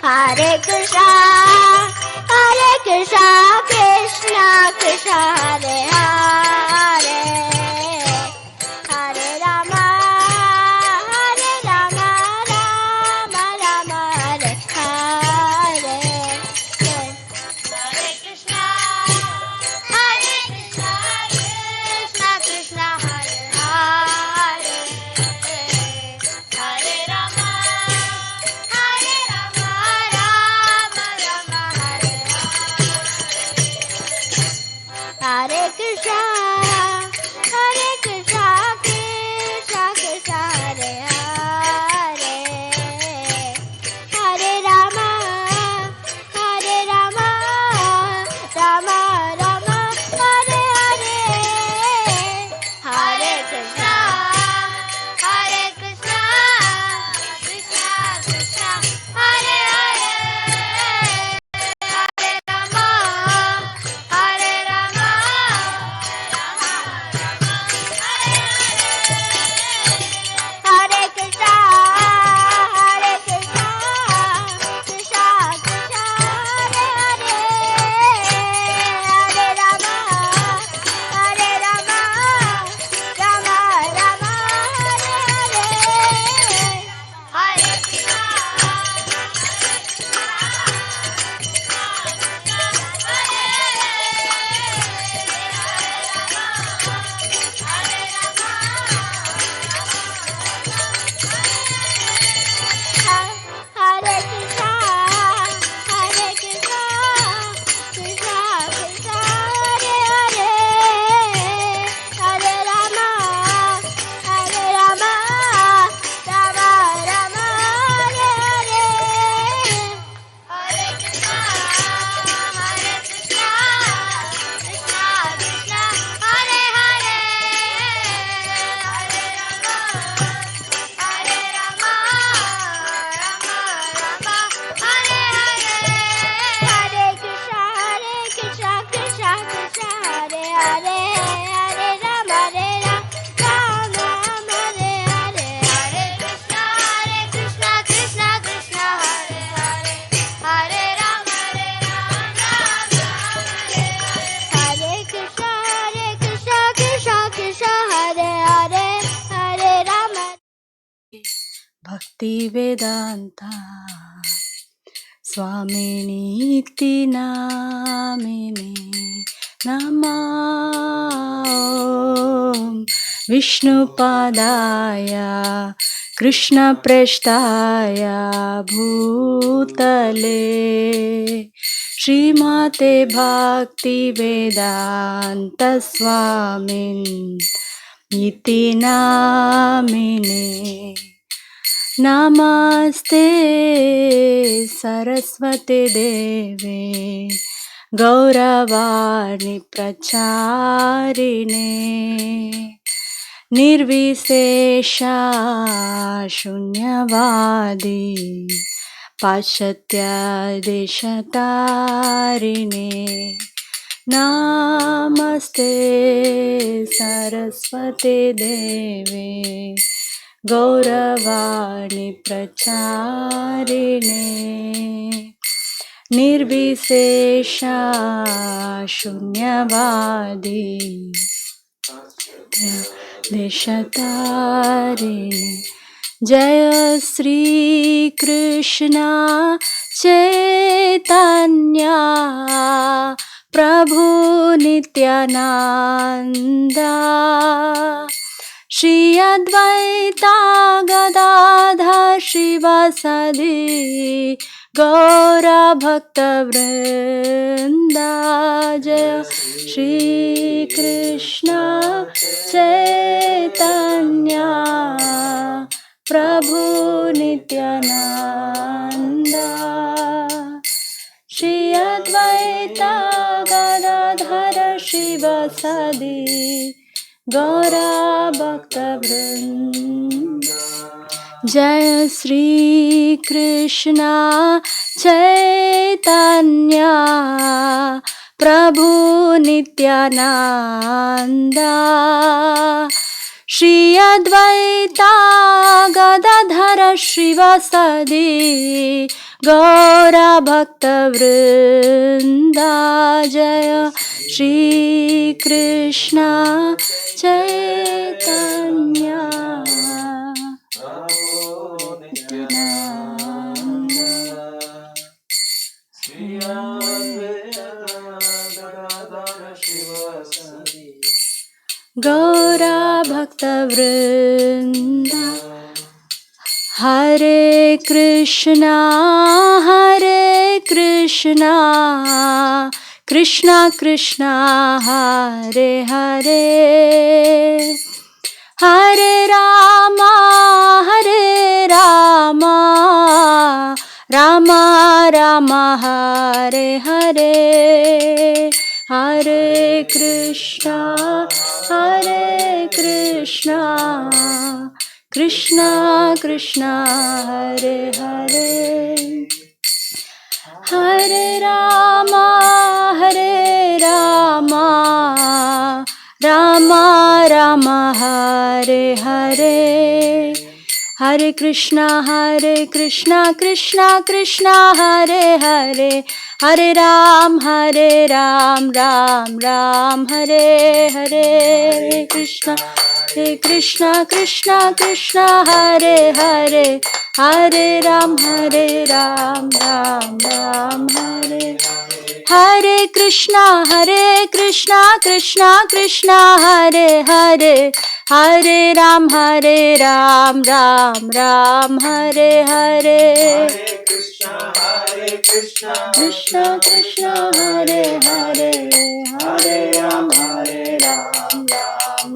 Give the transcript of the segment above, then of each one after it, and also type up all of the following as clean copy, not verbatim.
Hare Krishna, Krishna Krishna Hare Hare, Hare Rama, Rama Rama Hare Hare. Hare Krishna, Krishna Krishna Hare Hare, Hare Rama, Rama Rama Hare Hare. Hare Krishna, Krishna Krishna Hare Hare, Hare Rama, Rama Rama Hare Hare. Hare Krishna, Krishna Krishna Hare Hare, Hare Rama, Rama Hare Krishna, Krishna Krishna Hare Hare, Hare Rama, Rama Rama Hare Hare. Hare Krishna, Hare Krishna, Krishna Krishna Hare Hare, Hare Rama, Rama Rama Hare Hare. Hare Krishna, Krishna Krishna Hare Hare, Hare Rama, Rama Hare Hare. Hare Krishna, Krishna Krishna Hare Hare, Hare Rama, Rama Hare Hare. Hare Krishna, Krishna Krishna Hare Hare, Hare Rama, Rama Hare Hare. Hare Krishna, Krishna Hare Hare, Hare Rama. భక్తి వేదాంత స్వామినీతి నామినే నమః. ఓం విష్ణుపాదాయ కృష్ణప్రేష్ఠాయ భూతలే శ్రీమతే భక్తి వేదాంత స్వామిన్ ఇతి నామినే. నమస్తే సరస్వతి దేవే గౌరవాణి ప్రచారిణే నిర్విశేష శూన్యవాది పాశ్చాత్య దేశతారిణే. నమస్తే సరస్వతి దేవే గౌరవాణి ప్రచారిణే నిర్విశేష శూన్యవాది దేశతారిణి. జయ శ్రీ కృష్ణ చైతన్య प्रभु नित्यानंदा श्री अद्वैता गदाधर शिवासादि गौरा भक्त वृंदा जय श्री कृष्ण चैतन्य प्रभु नित्यानंदा श्री अद्वैता गदाधर शिवासादि गौरा भक्त वृंद जय श्री कृष्ण चैतन्य प्रभु नित्यानंदा श्री अद्वैता गदाधर शिवासादि गौरा भक्त वृंदा जय श्री कृष्ण चैतन्य गौरा भक्त वृंदा हरे कृष्णा कृष्णा कृष्णा हरे हरे हरे रामा राम राम हरे हरे हरे कृष्णा कृष्णा कृष्णा हरे हरे हरे रामा राम राम हरे हरे हरे कृष्णा कृष्णा कृष्णा हरे हरे हरे राम राम राम हरे हरे कृष्णा कृष्णा कृष्णा हरे हरे हरे राम राम राम हरे हरे कृष्णा कृष्णा कृष्णा हरे हरे हरे राम राम राम हरे हरे कृष्णा कृष्णा हरे हरे हरे राम राम राम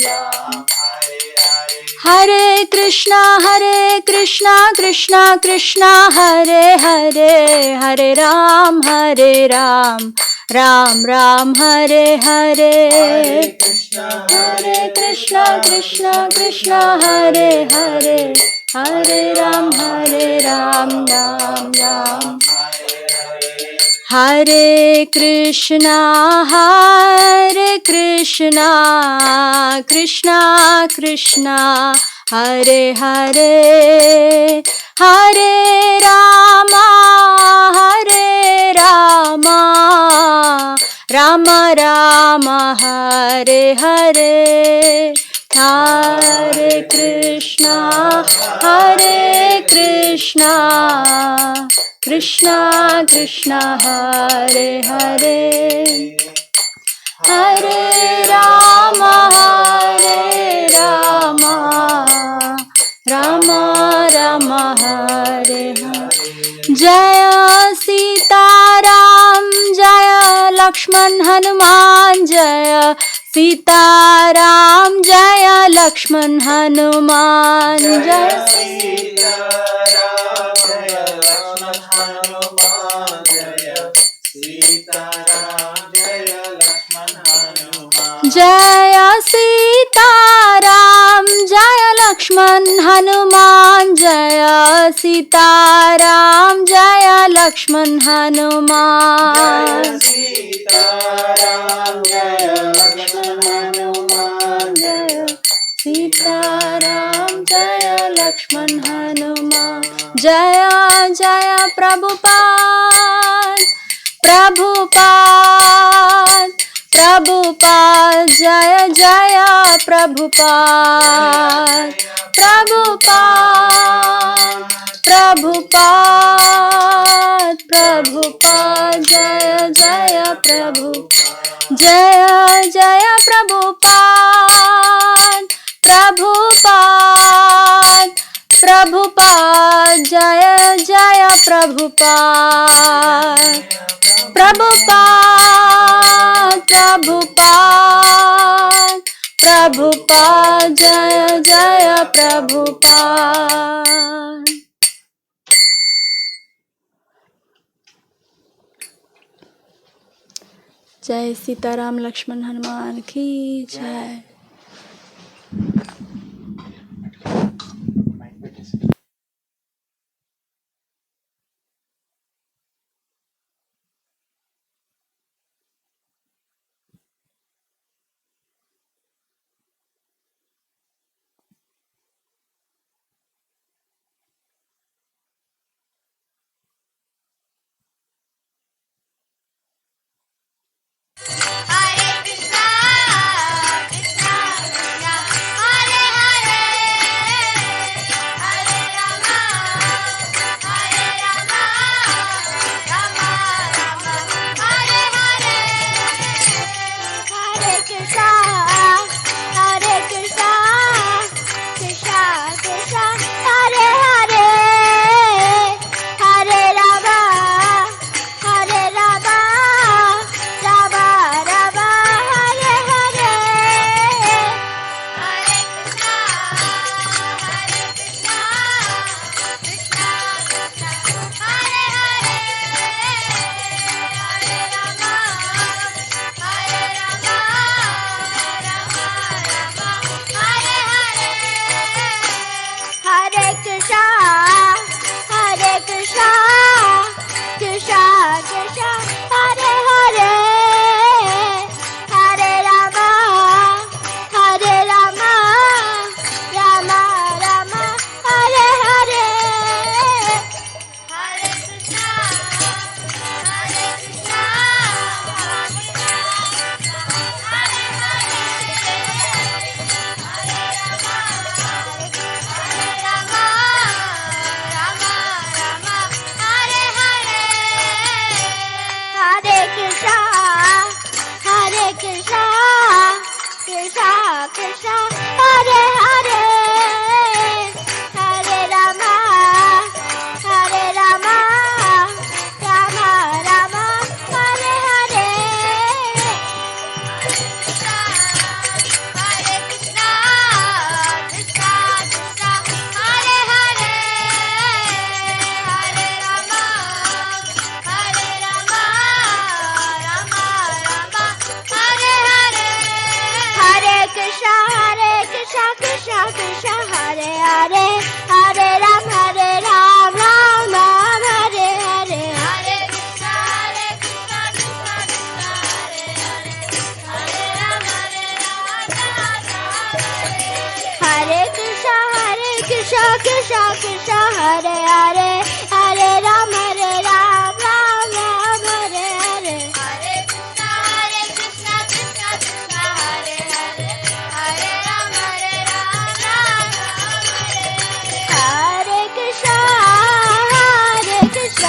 हरे कृष्णा कृष्णा हरे हरे हरे राम राम राम हरे हरे कृष्णा कृष्णा हरे हरे हरे राम राम राम हरे कृष्णा कृष्णा कृष्णा हरे हरे हरे राम राम राम हरे हरे हरे कृष्णा कृष्णा कृष्णा हरे हरे हरे राम राम राम हरे हरे जय सीताराम जय लक्ष्मण हनुमान जय सीताराम जय लक्ष्मण हनुमान जय सीताराम जय लक्ष्मण हनुमान जय सीताराम जय लक्ष्मण हनुमान जय सीताराम जय लक्ष्मण हनुमान जय सीताराम जय लक्ष्मण हनुमान सीताराम जय लक्ष्मण हनुमान जय सीताराम जय लक्ष्मण हनुमान जय जय प्रभुपाद जय जय प्रभुपाद जय जय प्रभुपाद जय जय प्रभुपाद प्रभुपाद प्रभुपाद जय जय प्रभुपाद प्रभुपाद प्रभुपाद प्रभुपाद जय जय प्रभुपाद। जय सीताराम लक्ष्मण हनुमान की जय।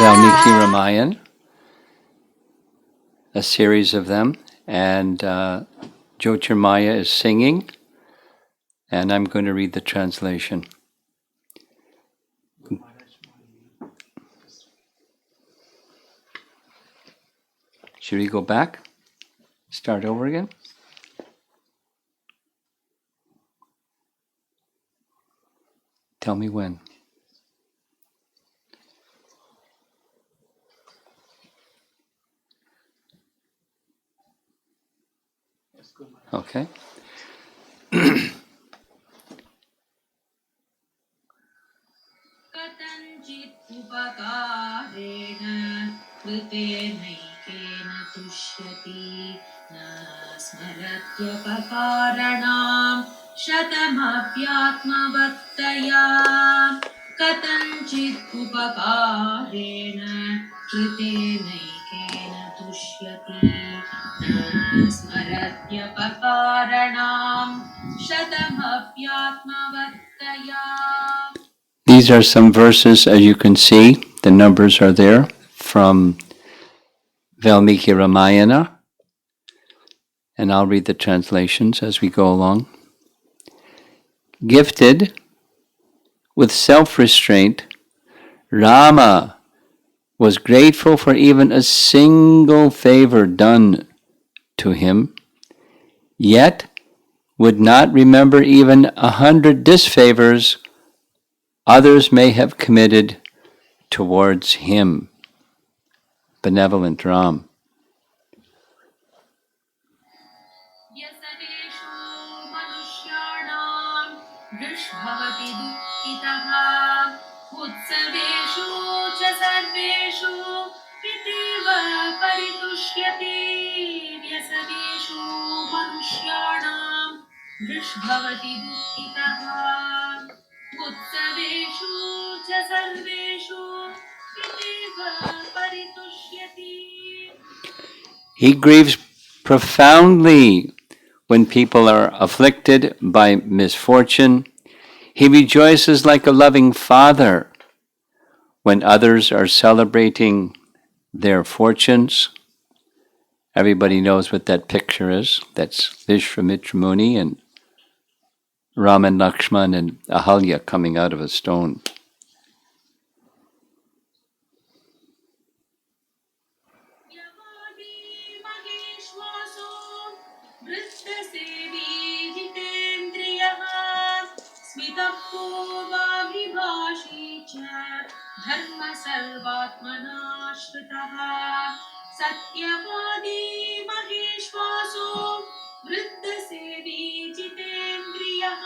Valmiki Ramayana, a series of them, and Jyotirmaya is singing, and I'm going to read the translation. Should we go back? Start over again? Tell me when. Okay. कथञ्चित् उपकारेण कृतेनैकेन तुष्यति न स्मरत्यपकारणां शतमप्यात्मवत्तया कथञ्चित् उपकारेण कृतेनैकेन तुष्यति न स्मरत्यपकारणां शतमप्यात्मवत्तया. These are some verses, as you can see, the numbers are there, from Valmiki Ramayana. and I'll read the translations as we go along. Gifted with self-restraint, Rama was grateful for even a single favor done to him, yet would not remember even 100 disfavors others may have committed towards him. Benevolent Ram. व्यसनेषु मनुष्याणां दृष्भवति दुःखितः उत्सवेषु च सर्वेषु पितीव परितुष्यति व्यसनेषु मनुष्याणां दृष्भवति दुःखितः उत्सवेषु च सर्वेषु पितीव परितुष्यति. He grieves profoundly when people are afflicted by misfortune. He rejoices like a loving father when others are celebrating their fortunes. Everybody knows what that picture is. That's Vishwamitra Muni and Rama and Lakshman and Ahalya coming out of a stone. धर्म सर्वात्मनाश्रितः सत्यवादी महेश्वासो वृद्धसेवी जितेन्द्रियः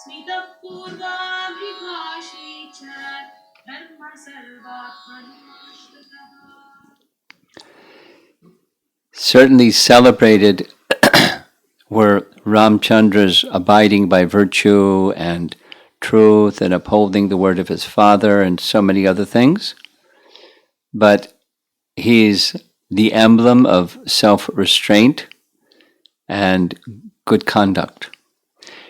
स्मितः पूर्वाभिभाषी च धर्म सर्वात्मनाश्रितः. Certainly celebrated were Ramchandra's abiding by virtue and truth and upholding the word of his father and so many other things. But he's the emblem of self-restraint and good conduct.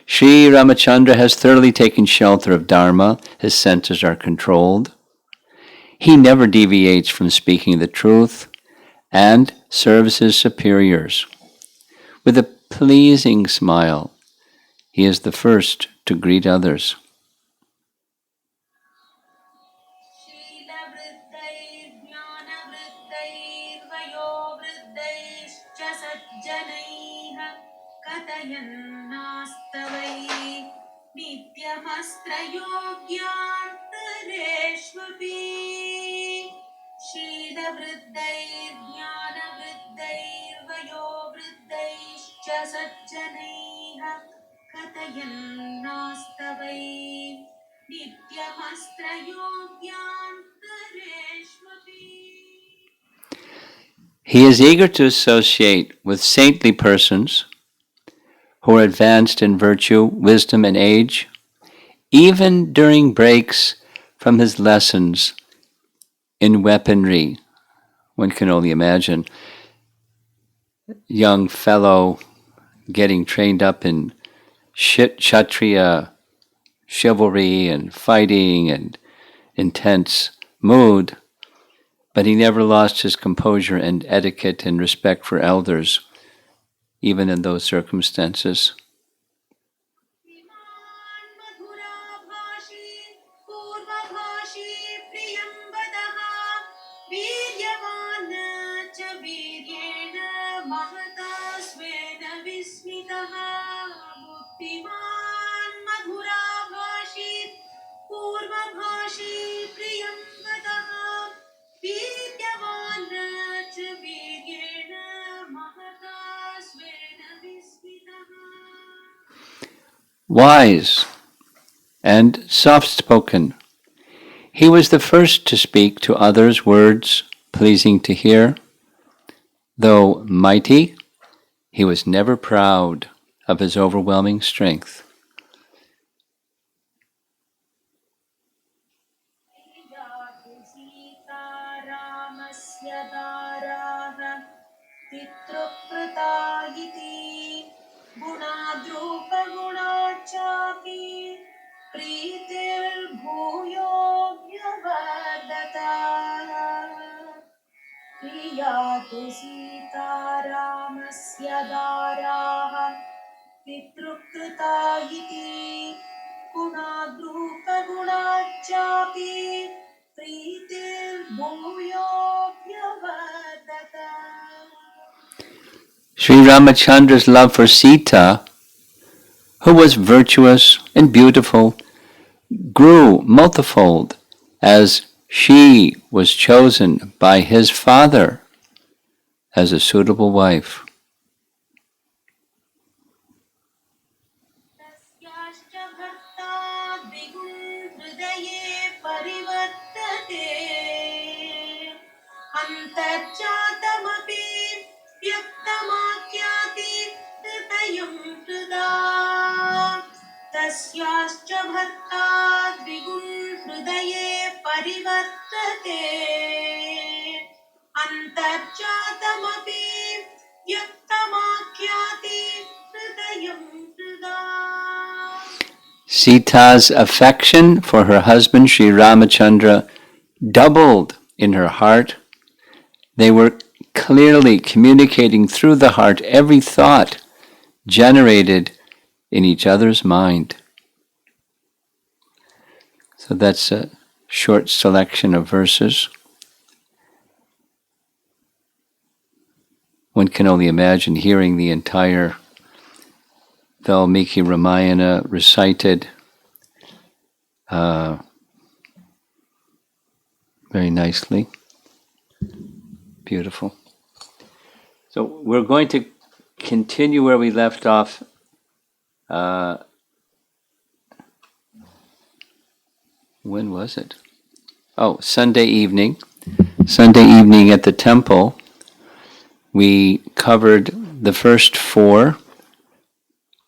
Sri Ramachandra has thoroughly taken shelter of Dharma. His senses are controlled. He never deviates from speaking the truth and serves his superiors. With a pleasing smile, he is the first to greet others. शीलवृद्धैर्ज्ञानवृद्धैर्वयोवृद्धैश्च सज्जनैः कथयन्नास्तवै नित्यमस्त्रयोग्यान्तरेष्वपि. He is eager to associate with saintly persons who are advanced in virtue, wisdom, and age, even during breaks from his lessons in weaponry. One can only imagine young fellow getting trained up in Kshatriya chivalry and fighting and intense mood, but he never lost his composure and etiquette and respect for elders, even in those circumstances. Wise and soft-spoken, he was the first to speak to others words pleasing to hear. Though mighty, he was never proud of his overwhelming strength. प्रिया तु सीता रामस्य पितृकृता इति गुणाद्रूपगुणाच्चापि प्रीतिर्भूयोऽप्यवर्तत. Sri Ramachandra's love for Sita, who was virtuous and beautiful, grew multifold as she was chosen by his father as a suitable wife. तस्याश्च भर्ता द्विगुणहृदये परिवर्तते अन्तर्जातमपि व्यक्तमाख्याति हृदयं हृदा तस्याश्च भर्ता द्विगुणहृदये परिवर्तते अन्तर्जातमपि व्यक्तमाख्याति हृदयं हृदा. Sita's affection for her husband Sri Ramachandra doubled in her heart. They were clearly communicating through the heart every thought generated in each other's mind. So that's a short selection of verses. One can only imagine hearing the entire Valmiki Ramayana recited very nicely. Beautiful. So we're going to continue where we left off. When was it? Oh, Sunday evening. Sunday evening at the temple, we covered the first four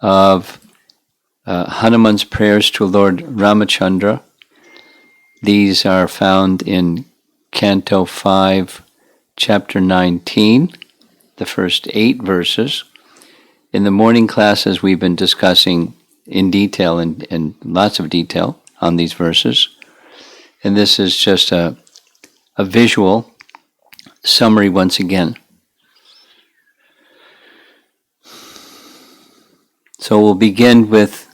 of Hanuman's prayers to Lord Ramachandra. These are found in Canto 5, Chapter 19, the first 8 verses. In the morning classes, we've been discussing in detail, in lots of detail, on these verses. And this is just a visual summary once again. So we'll begin with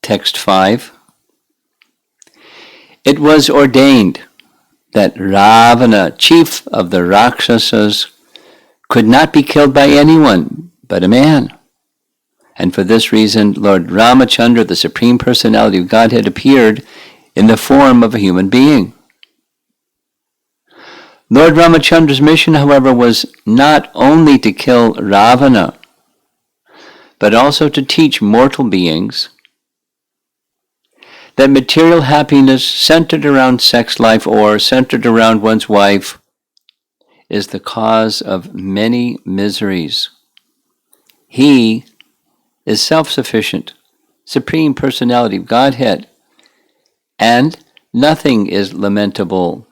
text 5. It was ordained that Ravana, chief of the Rakshasas, could not be killed by anyone but a man. And for this reason, Lord Ramachandra, the Supreme Personality of Godhead, appeared in the form of a human being. Lord Ramachandra's mission, however, was not only to kill Ravana, but also to teach mortal beings that material happiness centered around sex life or centered around one's wife is the cause of many miseries. He is self-sufficient, Supreme Personality of Godhead, and nothing is lamentable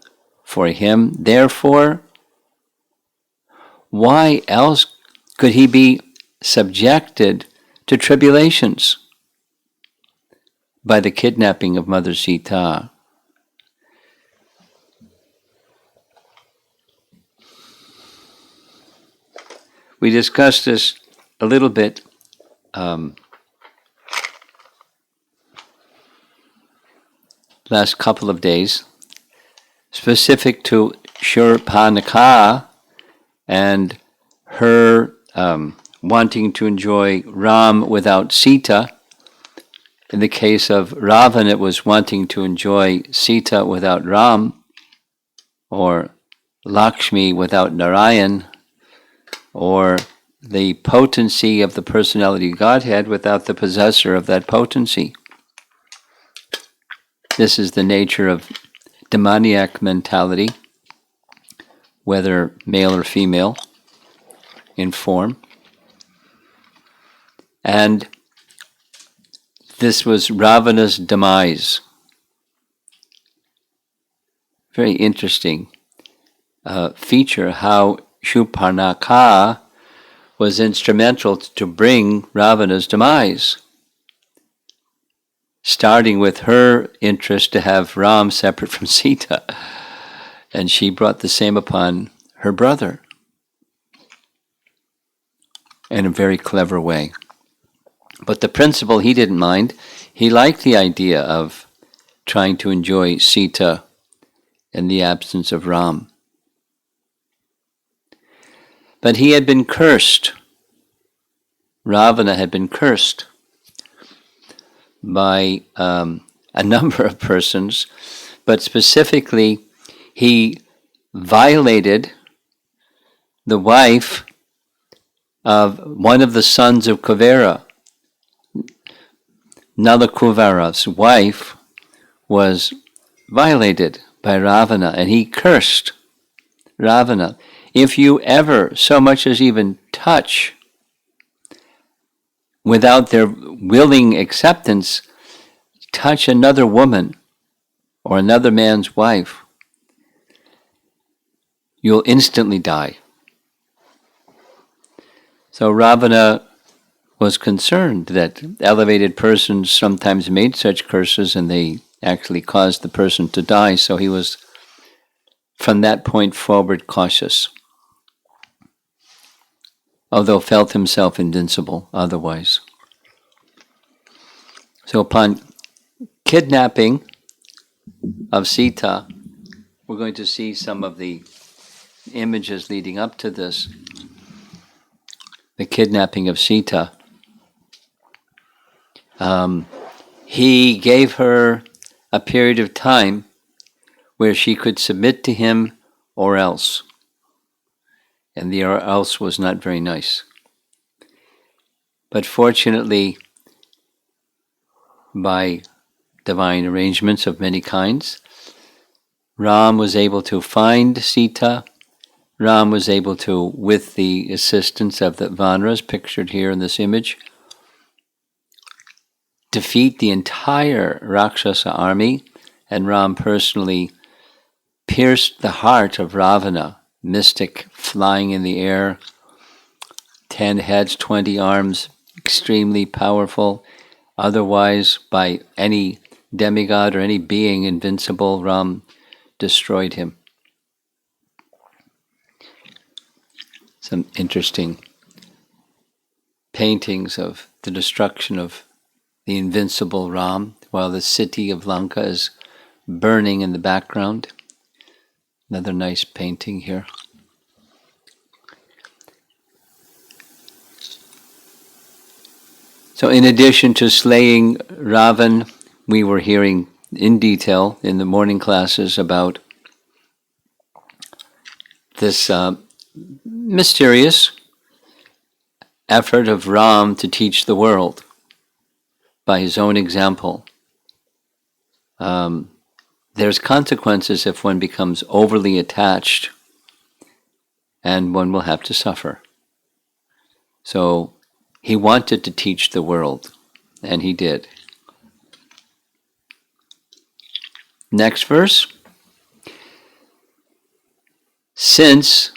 for him. Therefore, why else could he be subjected to tribulations by the kidnapping of Mother Sita? We discussed this a little bit last couple of days, specific to Shurpanakha and her wanting to enjoy Ram without Sita. In the case of Ravan, it was wanting to enjoy Sita without Ram, or Lakshmi without Narayan, or the potency of the personality of Godhead without the possessor of that potency. This is the nature of demoniac mentality, whether male or female, in form. And this was Ravana's demise. Very interesting feature how Shurpanakha was instrumental to bring Ravana's demise, starting with her interest to have Ram separate from Sita, and she brought the same upon her brother in a very clever way. But the principle he didn't mind. He liked the idea of trying to enjoy Sita in the absence of Ram. But he had been cursed. Ravana had been cursed by a number of persons, but specifically he violated the wife of one of the sons of Kuvera. Nalakuvara's wife was violated by Ravana, and he cursed Ravana. If you ever so much as even touch, without their willing acceptance, touch another woman or another man's wife, you'll instantly die. So Ravana was concerned that elevated persons sometimes made such curses and they actually caused the person to die. So he was, from that point forward, cautious, although felt himself invincible otherwise. So upon kidnapping of Sita, we're going to see some of the images leading up to this. The kidnapping of Sita. He gave her a period of time where she could submit to him or else. And the or else was not very nice. But fortunately, by divine arrangements of many kinds, Ram was able to find Sita. Ram was able to, with the assistance of the Vanaras pictured here in this image, defeat the entire Rakshasa army, and Ram personally pierced the heart of Ravana, mystic flying in the air, 10 heads, 20 arms, extremely powerful, otherwise by any demigod or any being invincible. Ram destroyed him. Some interesting paintings of the destruction of the invincible Ram while the city of Lanka is burning in the background. Another nice painting here. So in addition to slaying Ravan, we were hearing in detail in the morning classes about this mysterious effort of Ram to teach the world by his own example. There's consequences if one becomes overly attached, and one will have to suffer. So he wanted to teach the world, and he did. Next verse. Since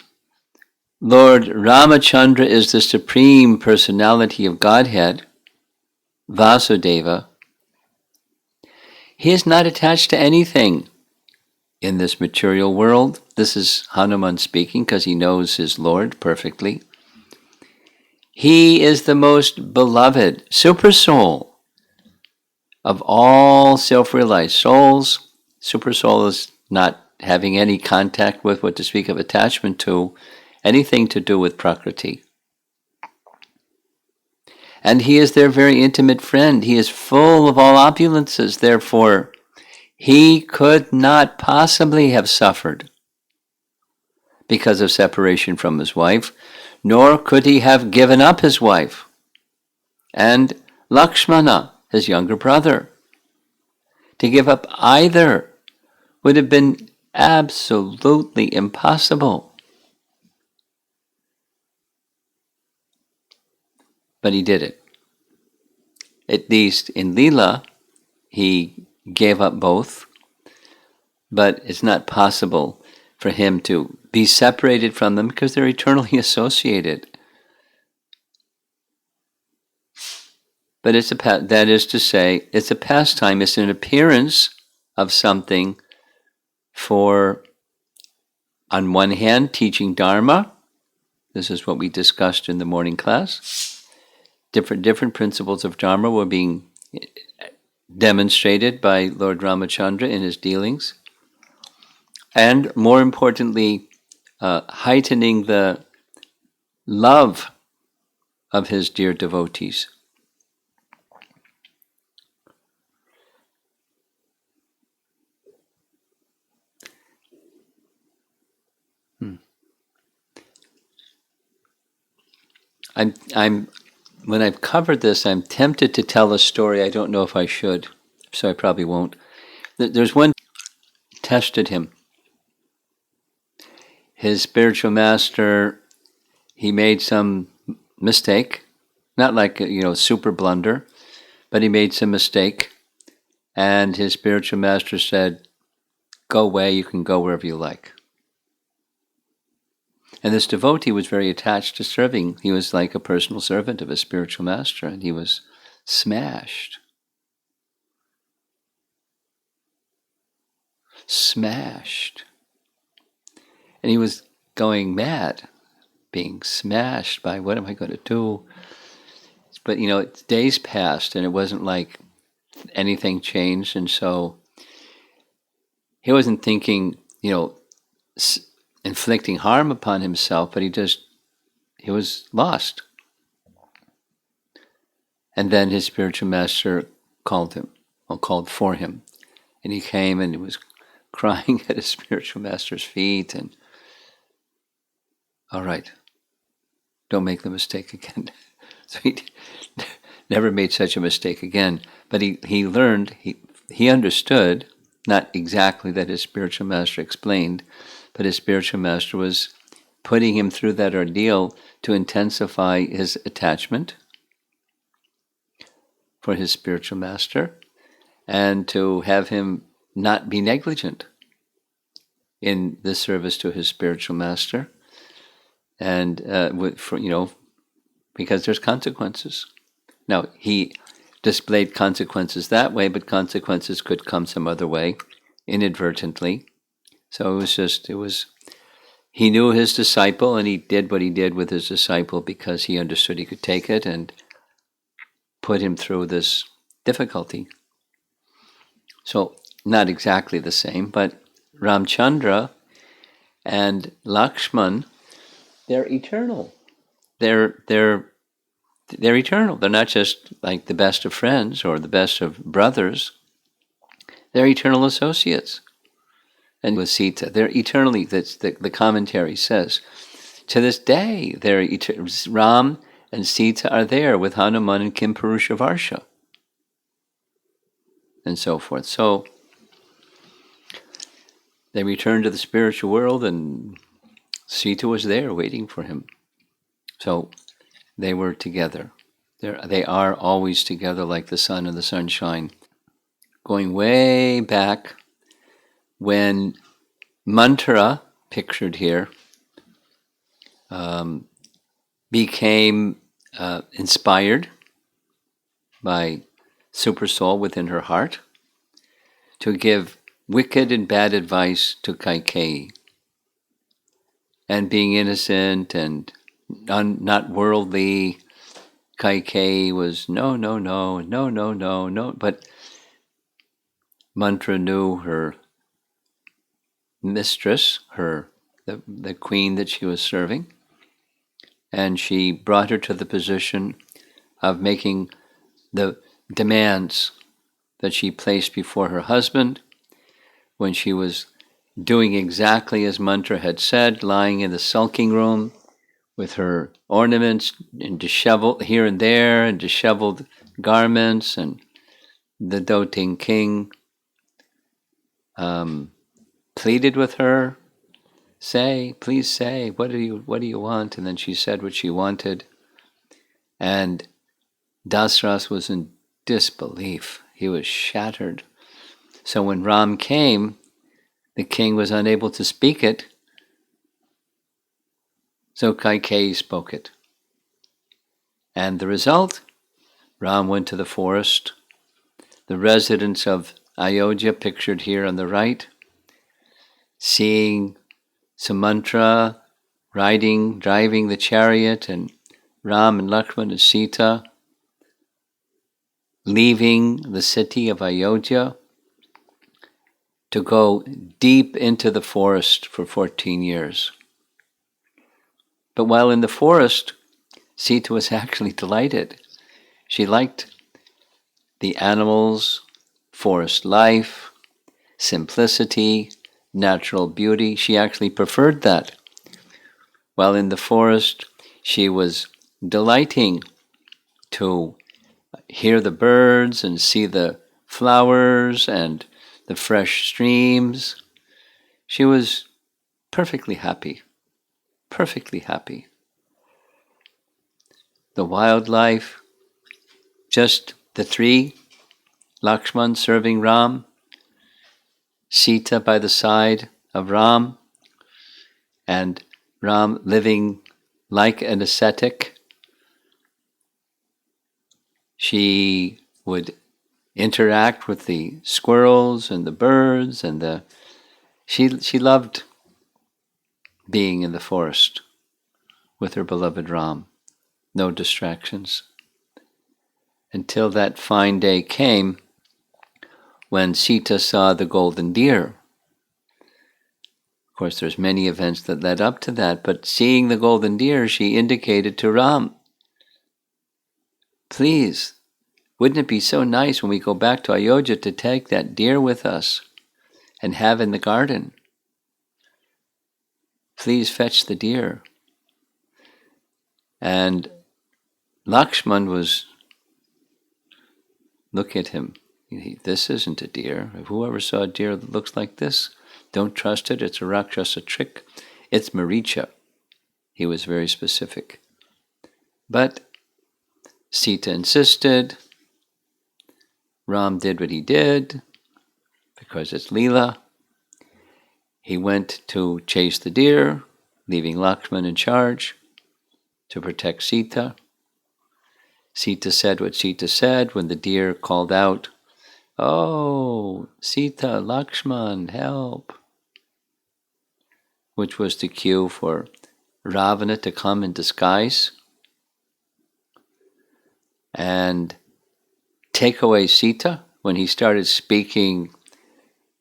Lord Ramachandra is the Supreme Personality of Godhead, Vasudeva, he is not attached to anything in this material world. This is Hanuman speaking because he knows his Lord perfectly. He is the most beloved super soul of all self-realized souls. Super soul is not having any contact with, what to speak of attachment to, anything to do with Prakriti. And he is their very intimate friend. He is full of all opulences. Therefore, he could not possibly have suffered because of separation from his wife, nor could he have given up his wife and Lakshmana, his younger brother. To give up either would have been absolutely impossible. But he did it. At least in Leela, he gave up both, but it's not possible for him to be separated from them because they're eternally associated. But it's that is to say, it's a pastime, it's an appearance of something for, on one hand, teaching Dharma. This is what we discussed in the morning class. different principles of Dharma were being demonstrated by Lord Ramachandra in his dealings, and more importantly, heightening the love of his dear devotees. I'm when I've covered this, I'm tempted to tell a story. I don't know if I should, so I probably won't. There's one tested him. His spiritual master, he made some mistake, not like super blunder, but he made some mistake, and his spiritual master said, "Go away. You can go wherever you like." And this devotee was very attached to serving. He was like a personal servant of his spiritual master, and he was smashed. And he was going mad, being smashed by, what am I going to do? But, days passed, and it wasn't like anything changed, and so he wasn't thinking, inflicting harm upon himself, but he was lost. And then his spiritual master called for him. And he came and he was crying at his spiritual master's feet, and, all right, don't make the mistake again. So he never made such a mistake again. But he learned, he understood, not exactly that his spiritual master explained, but his spiritual master was putting him through that ordeal to intensify his attachment for his spiritual master and to have him not be negligent in the service to his spiritual master, and because there's consequences. Now, he displayed consequences that way, but consequences could come some other way, inadvertently. So he knew his disciple, and he did what he did with his disciple because he understood he could take it and put him through this difficulty. So, not exactly the same, but Ramchandra and Lakshman, they're eternal. They're eternal. They're not just like the best of friends or the best of brothers. They're eternal associates. And with Sita, they're eternally, that's the commentary says, to this day, Ram and Sita are there with Hanuman and Kimpurusha Varsha, and so forth. So they returned to the spiritual world, and Sita was there waiting for him. So they were together. They are always together like the sun and the sunshine. Going way back, when mantra, pictured here, became inspired by Super Soul within her heart to give wicked and bad advice to Kaikeyi. And being innocent and not worldly, Kaikeyi was no. But Mantra knew her mistress, the queen that she was serving, and she brought her to the position of making the demands that she placed before her husband when she was doing exactly as Mantra had said, lying in the sulking room with her ornaments and disheveled here and there and disheveled garments, and the doting king pleaded with her, please say, what do you want? And then she said what she wanted, and Dasras was in disbelief. He was shattered. So when Ram came, the king was unable to speak it, so Kaikeyi spoke it. And the result, Ram went to the forest. The residents of Ayodhya, pictured here on the right, seeing Sumantra driving the chariot, and Ram and Lakshman and Sita leaving the city of Ayodhya to go deep into the forest for 14 years. But while in the forest, Sita was actually delighted. She liked the animals, forest life, simplicity, natural beauty. She actually preferred that. While in the forest, she was delighting to hear the birds and see the flowers and the fresh streams. She was perfectly happy, perfectly happy. The wildlife, just the three, Lakshman serving Ram, Sita by the side of Ram, and Ram living like an ascetic. She would interact with the squirrels and the birds, and she loved being in the forest with her beloved Ram. No distractions. Until that fine day came when Sita saw the golden deer. Of course, there's many events that led up to that, but seeing the golden deer, she indicated to Ram, please, wouldn't it be so nice when we go back to Ayodhya to take that deer with us and have in the garden? Please fetch the deer. And Lakshman was, look at him. This isn't a deer. If whoever saw a deer that looks like this, don't trust it. It's a Rakshasa trick. It's Maricha. He was very specific. But Sita insisted. Ram did what he did because it's Leela. He went to chase the deer, leaving Lakshman in charge to protect Sita. Sita said what Sita said when the deer called out, "Oh, Sita, Lakshman, help!" which was the cue for Ravana to come in disguise and take away Sita. When he started speaking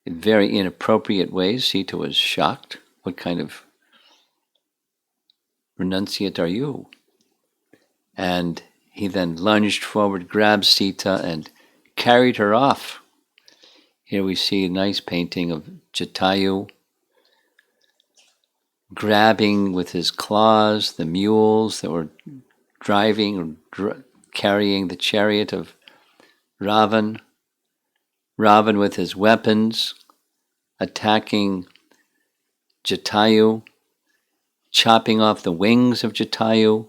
in very inappropriate ways, Sita was shocked. What kind of renunciate are you? And he then lunged forward, grabbed Sita, and carried her off. Here we see a nice painting of Jatayu grabbing with his claws the mules that were driving or carrying the chariot of Ravan. Ravan with his weapons attacking Jatayu, chopping off the wings of Jatayu.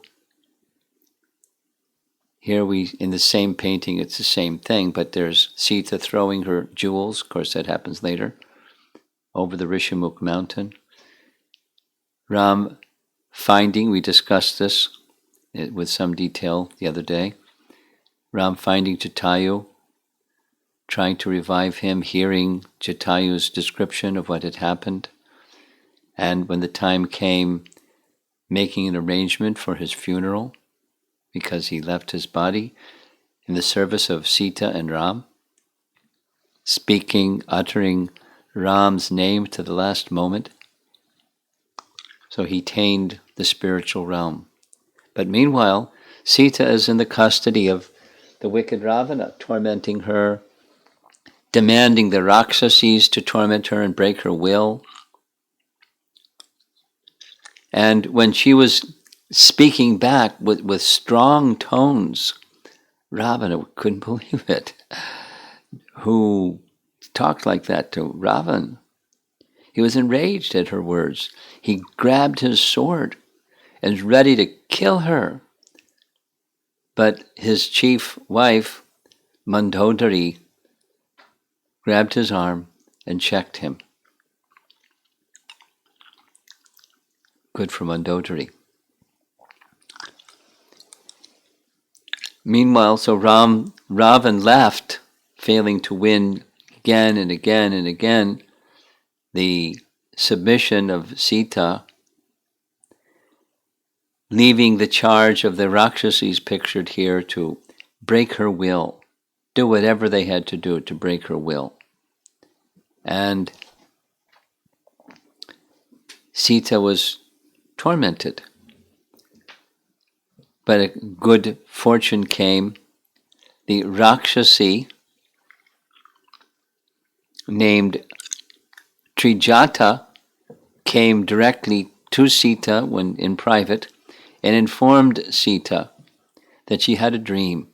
Here in the same painting, it's the same thing, but there's Sita throwing her jewels, of course that happens later, over the Rishamukh mountain. Ram finding, we discussed this with some detail the other day, Ram finding Jatayu, trying to revive him, hearing Jatayu's description of what had happened, and when the time came, making an arrangement for his funeral, because he left his body in the service of Sita and Ram, speaking, uttering Ram's name to the last moment. So he attained the spiritual realm. But meanwhile, Sita is in the custody of the wicked Ravana, tormenting her, demanding the Rakshasas to torment her and break her will. And when she was speaking back with strong tones, Ravana couldn't believe it. Who talked like that to Ravan? He was enraged at her words. He grabbed his sword and was ready to kill her. But his chief wife, Mandodari, grabbed his arm and checked him. Good for Mandodari. Meanwhile, so Ravan left, failing to win again and again and again the submission of Sita, leaving the charge of the Rakshasas pictured here to break her will. do whatever they had to do to break her will. And Sita was tormented. But a good fortune came. The Rakshasi named Trijata came directly to Sita when in private and informed Sita that she had a dream.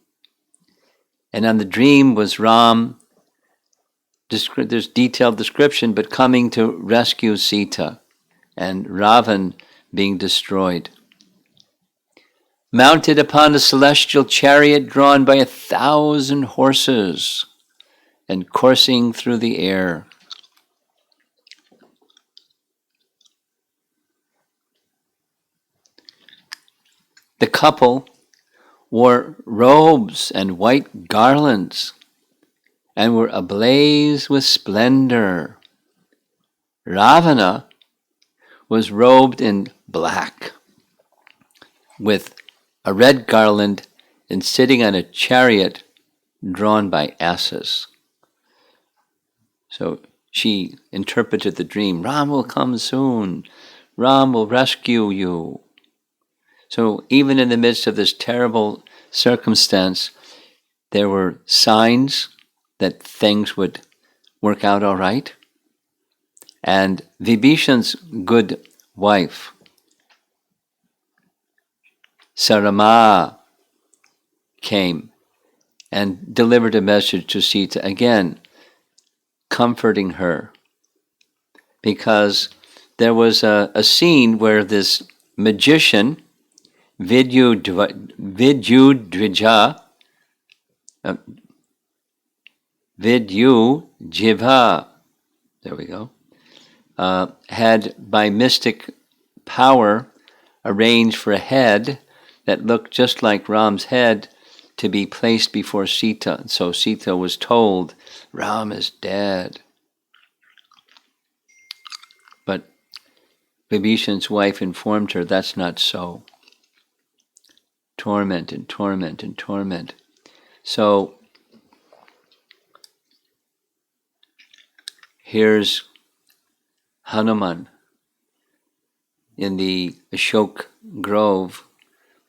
And on the dream was Ram, there's detailed description, but coming to rescue Sita and Ravan being destroyed. Mounted upon a celestial chariot drawn by 1,000 horses and coursing through the air. The couple wore robes and white garlands and were ablaze with splendor. Ravana was robed in black with a red garland and sitting on a chariot drawn by asses. So she interpreted the dream. Ram will come soon. Ram will rescue you. So even in the midst of this terrible circumstance, there were signs that things would work out all right. And Vibhishan's good wife, Rama, came and delivered a message to Sita, again, comforting her. Because there was a scene where this magician, Vidyudvija, there we go, had by mystic power arranged for a head that looked just like Ram's head to be placed before Sita. So Sita was told, Ram is dead. But Vibhishan's wife informed her that's not so. Torment and torment and torment. So here's Hanuman in the Ashok Grove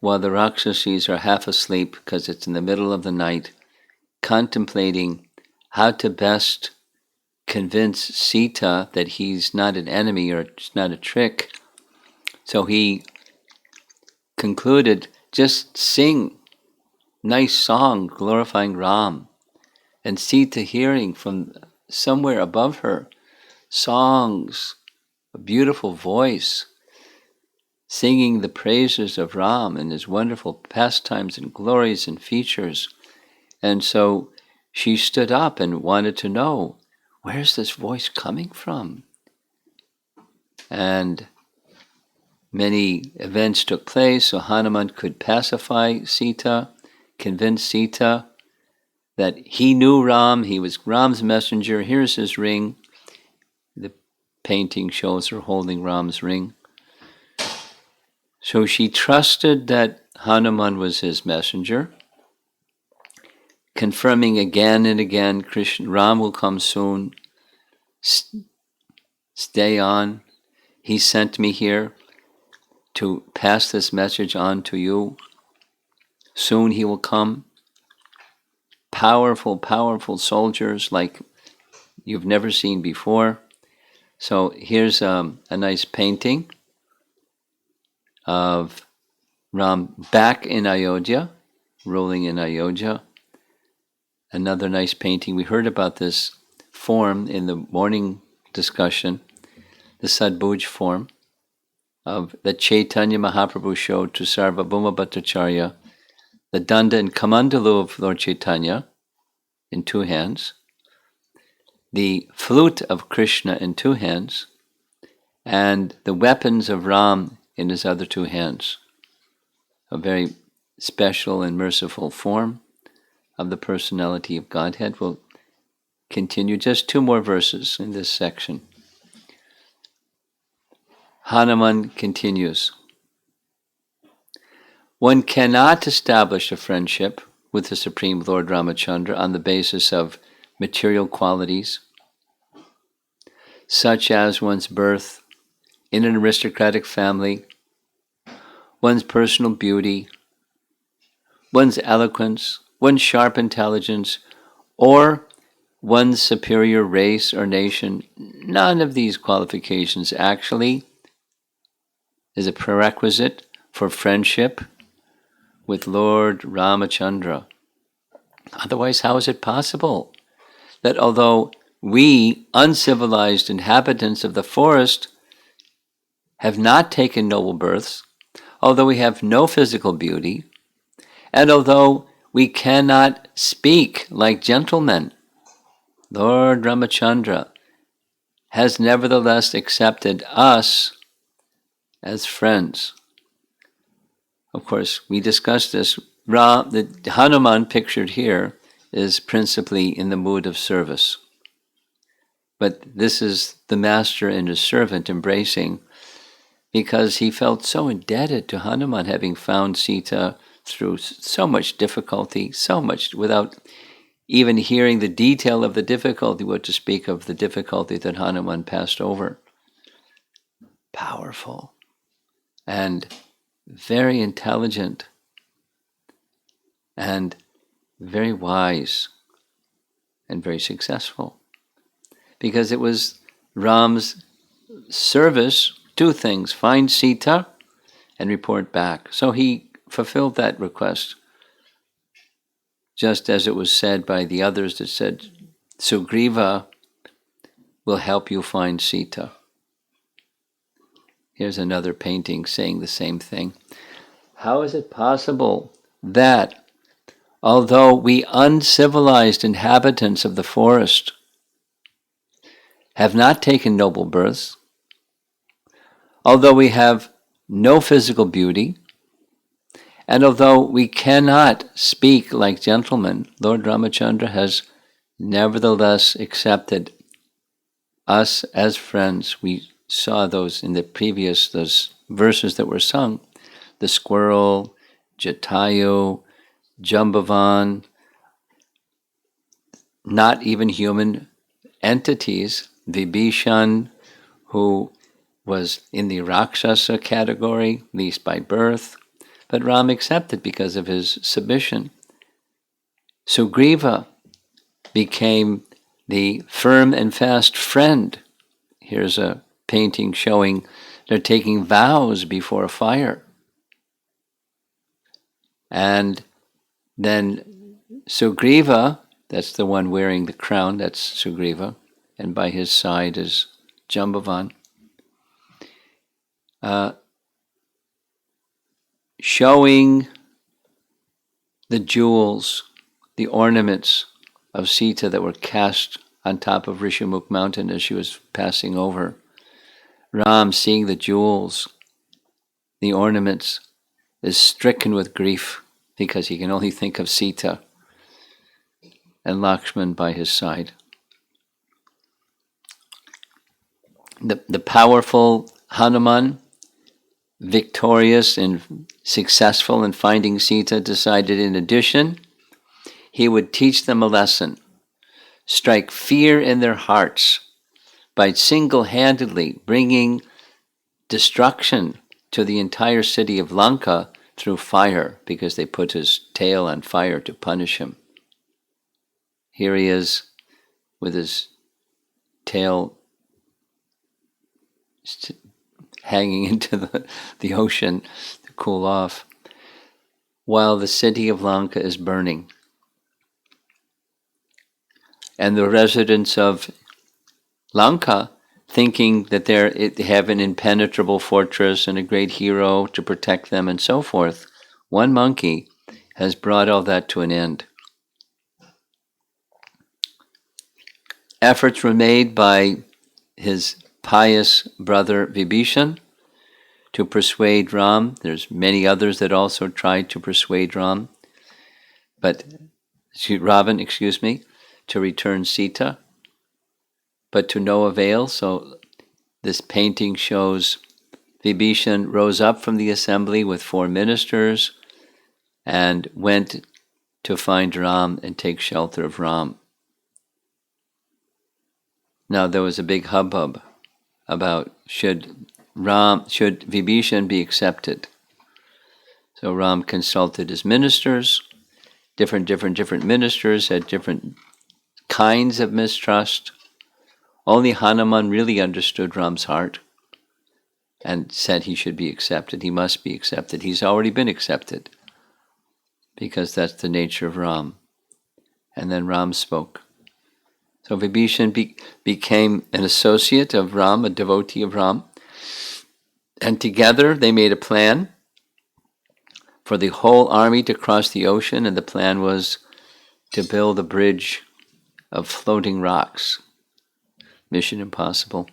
while the Rakshasas are half asleep because it's in the middle of the night, contemplating how to best convince Sita that he's not an enemy or it's not a trick. So he concluded, just sing nice song glorifying Ram. And Sita hearing from somewhere above her songs, a beautiful voice, singing the praises of Ram and his wonderful pastimes and glories and features. And so she stood up and wanted to know, where's this voice coming from? And many events took place, so Hanuman could pacify Sita, convince Sita that he knew Ram, he was Ram's messenger, here's his ring. The painting shows her holding Ram's ring. So she trusted that Hanuman was his messenger, confirming again and again, Ram will come soon, stay on, he sent me here to pass this message on to you. Soon he will come. Powerful, powerful soldiers like you've never seen before. So here's a nice painting of Ram back in Ayodhya, ruling in Ayodhya. Another nice painting. We heard about this form in the morning discussion, the Sadbhuj form of that Chaitanya Mahaprabhu showed to Sarvabhauma Bhattacharya, the Danda and Kamandalu of Lord Chaitanya in two hands, the flute of Krishna in two hands, and the weapons of Ram in his other two hands. A very special and merciful form of the personality of Godhead. We'll continue just two more verses in this section. Hanuman continues. One cannot establish a friendship with the Supreme Lord Ramachandra on the basis of material qualities, such as one's birth in an aristocratic family, one's personal beauty, one's eloquence, one's sharp intelligence, or one's superior race or nation. None of these qualifications actually is a prerequisite for friendship with Lord Ramachandra. Otherwise, how is it possible that although we, uncivilized inhabitants of the forest, have not taken noble births, although we have no physical beauty, and although we cannot speak like gentlemen, Lord Ramachandra has nevertheless accepted us as friends? Of course, we discussed this. The Hanuman pictured here is principally in the mood of service. But this is the master and his servant embracing, because he felt so indebted to Hanuman, having found Sita through so much difficulty, so much without even hearing the detail of the difficulty, what to speak of the difficulty that Hanuman passed over. Powerful and very intelligent and very wise and very successful, because it was Ram's service, two things: find Sita and report back. So he fulfilled that request, just as it was said by the others that said, Sugriva will help you find Sita. Here's another painting saying the same thing. How is it possible that although we uncivilized inhabitants of the forest have not taken noble births, although we have no physical beauty, and although we cannot speak like gentlemen, Lord Ramachandra has nevertheless accepted us as friends? We saw those in the previous, those verses that were sung. The squirrel, Jatayu, Jambavan, not even human entities, Vibhishan, who was in the Rakshasa category, at least by birth, but Ram accepted because of his submission. Sugriva became the firm and fast friend. Here's a painting showing they're taking vows before a fire. And then Sugriva, that's the one wearing the crown, that's Sugriva, and by his side is Jambavan, showing the jewels, the ornaments of Sita that were cast on top of Rishimukh mountain as she was passing over. Ram, seeing the jewels, the ornaments, is stricken with grief because he can only think of Sita and Lakshman by his side. The powerful Hanuman, victorious and successful in finding Sita, decided in addition he would teach them a lesson, strike fear in their hearts by single-handedly bringing destruction to the entire city of Lanka through fire, because they put his tail on fire to punish him. Here he is with his tail hanging into the ocean to cool off, while the city of Lanka is burning. And the residents of Lanka, thinking that they have an impenetrable fortress and a great hero to protect them and so forth, one monkey has brought all that to an end. Efforts were made by his pious brother Vibhishan to persuade Ram. There's many others that also tried to persuade Ravan, to return Sita, but to no avail. So this painting shows Vibhishan rose up from the assembly with 4 ministers and went to find Ram and take shelter of Ram. Now there was a big hubbub about should Vibhishan be accepted. So Ram consulted his ministers. Different ministers had different kinds of mistrust. Only Hanuman really understood Ram's heart and said he should be accepted. He must be accepted. He's already been accepted because that's the nature of Ram. And then Ram spoke. So Vibhishan became an associate of Ram, a devotee of Ram. And together they made a plan for the whole army to cross the ocean, and the plan was to build a bridge of floating rocks. Mission impossible.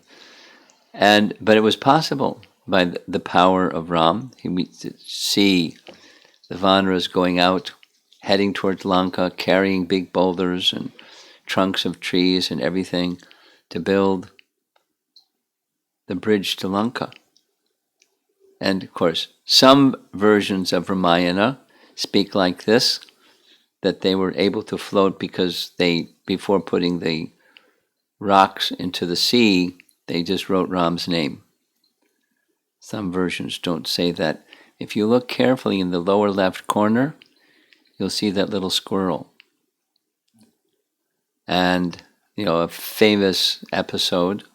But it was possible by the power of Ram. He meets to see the Vanaras going out, heading towards Lanka, carrying big boulders and trunks of trees and everything to build the bridge to Lanka. And of course, some versions of Ramayana speak like this, that they were able to float because before putting the rocks into the sea, they just wrote Ram's name. Some versions don't say that. If you look carefully in the lower left corner, you'll see that little squirrel. And, a famous episode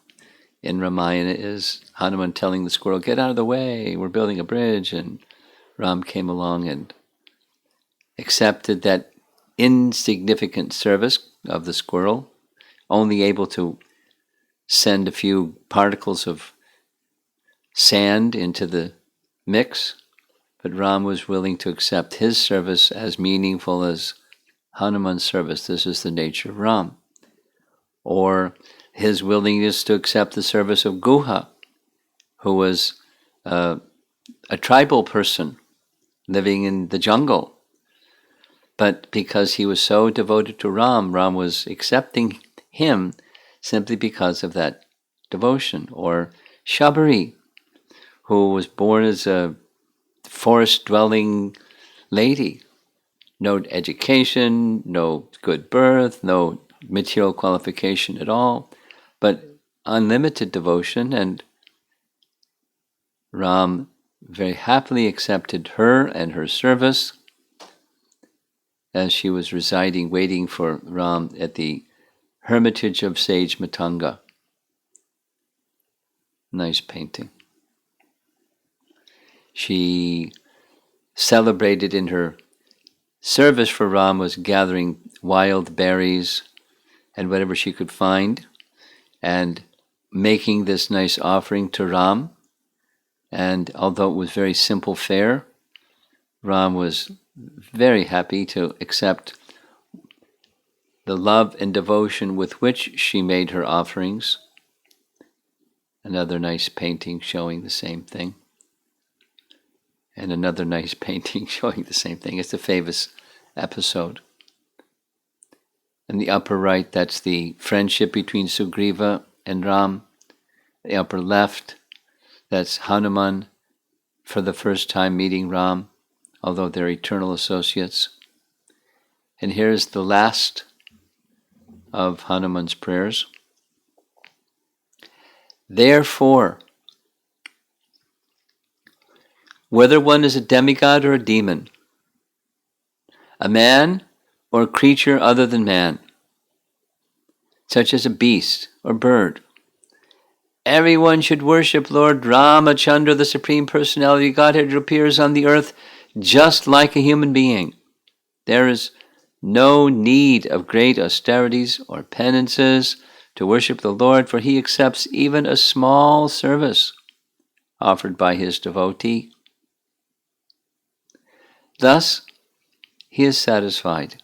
in Ramayana is Hanuman telling the squirrel, "Get out of the way, we're building a bridge." And Ram came along and accepted that insignificant service of the squirrel, only able to send a few particles of sand into the mix. But Ram was willing to accept his service as meaningful as Hanuman's service. This is the nature of Ram. Or his willingness to accept the service of Guha, who was a tribal person living in the jungle. But because he was so devoted to Ram, Ram was accepting him simply because of that devotion. Or Shabari, who was born as a forest-dwelling lady. No education, no good birth, no material qualification at all, but unlimited devotion, and Ram very happily accepted her and her service as she was residing, waiting for Ram at the hermitage of sage Matanga. Nice painting. She celebrated in her service for Ram was gathering wild berries and whatever she could find and making this nice offering to Ram. And although it was very simple fare, Ram was very happy to accept the love and devotion with which she made her offerings. Another nice painting showing the same thing. And another nice painting showing the same thing. It's a famous episode. In the upper right, that's the friendship between Sugriva and Ram. The upper left, that's Hanuman for the first time meeting Ram, although they're eternal associates. And here's the last of Hanuman's prayers. Therefore, whether one is a demigod or a demon, a man or a creature other than man, such as a beast or bird, everyone should worship Lord Ramachandra, the Supreme Personality of Godhead, who appears on the earth just like a human being. There is no need of great austerities or penances to worship the Lord, for he accepts even a small service offered by his devotee. Thus, he is satisfied.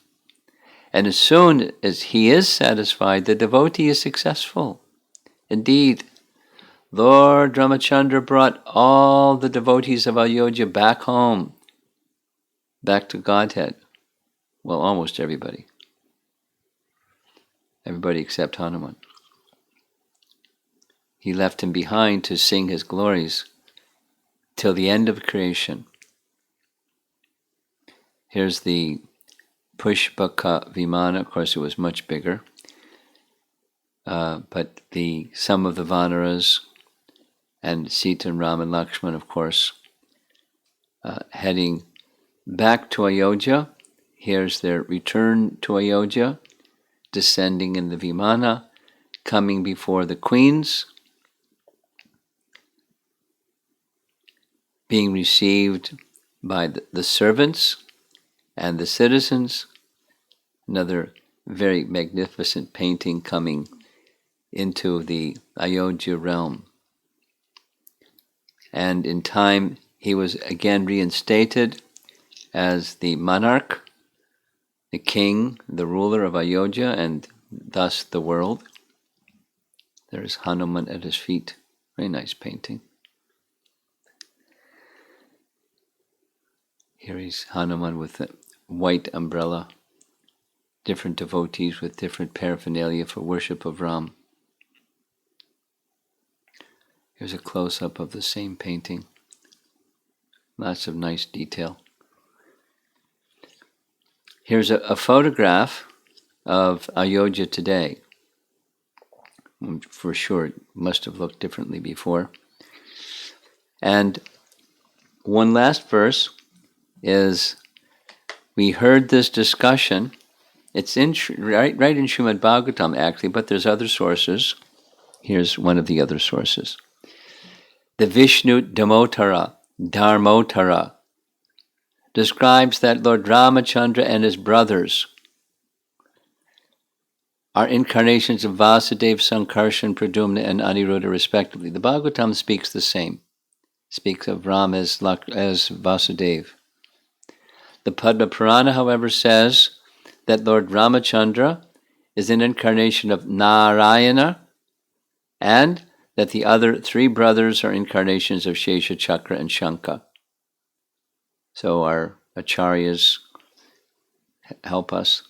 And as soon as he is satisfied, the devotee is successful. Indeed, Lord Ramachandra brought all the devotees of Ayodhya back home, back to Godhead. Well, almost everybody. Everybody except Hanuman. He left him behind to sing his glories till the end of creation. Here's the Pushpaka Vimana. Of course, it was much bigger. But some of the Vanaras and Sita and Rama and Lakshman, of course, heading back to Ayodhya. Here's their return to Ayodhya, descending in the Vimana, coming before the queens, being received by the servants and the citizens. Another very magnificent painting coming into the Ayodhya realm. And in time, he was again reinstated as the monarch, the king, the ruler of Ayodhya, and thus the world. There's Hanuman at his feet. Very nice painting. Here he's Hanuman with a white umbrella. Different devotees with different paraphernalia for worship of Ram. Here's a close-up of the same painting. Lots of nice detail. Here's a photograph of Ayodhya today. For sure, it must have looked differently before. And one last verse is, we heard this discussion. It's in right in Srimad Bhagavatam, actually, but there's other sources. Here's one of the other sources. The Vishnu Dharmotara describes that Lord Ramachandra and his brothers are incarnations of Vasudeva, Sankarshan, Pradyumna, and Aniruddha, respectively. The Bhagavatam speaks the same. Speaks of Ram as Vasudeva. The Padma Purana, however, says that Lord Ramachandra is an incarnation of Narayana, and that the other three brothers are incarnations of Shesha, Chakra, and Shanka. So our acharyas help us.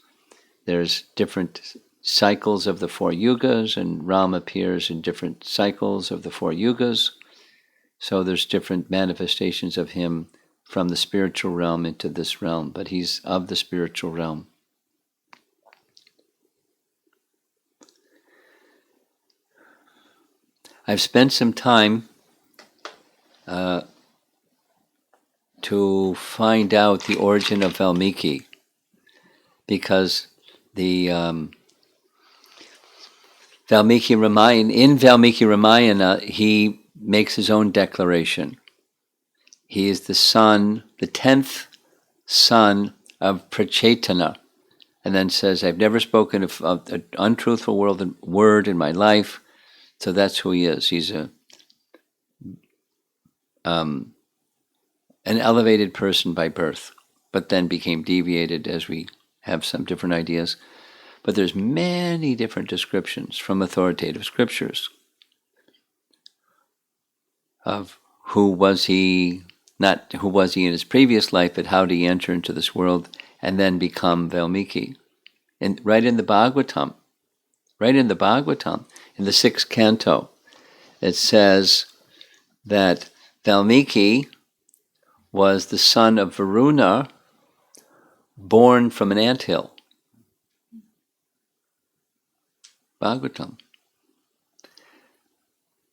There's different cycles of the four yugas, and Ram appears in different cycles of the four yugas. So there's different manifestations of him from the spiritual realm into this realm, but he's of the spiritual realm. I've spent some time to find out the origin of Valmiki, because the Valmiki Ramayana, he makes his own declaration. He is the 10th son of Prachetana, and then says, I've never spoken of an untruthful word in my life. So that's who he is. He's an elevated person by birth, but then became deviated, as we have some different ideas. But there's many different descriptions from authoritative scriptures of who was he, not who was he in his previous life, but how did he enter into this world and then become Valmiki. And right in the Bhagavatam, in the 6th canto, it says that Valmiki was the son of Varuna, born from an anthill. Bhagavatam.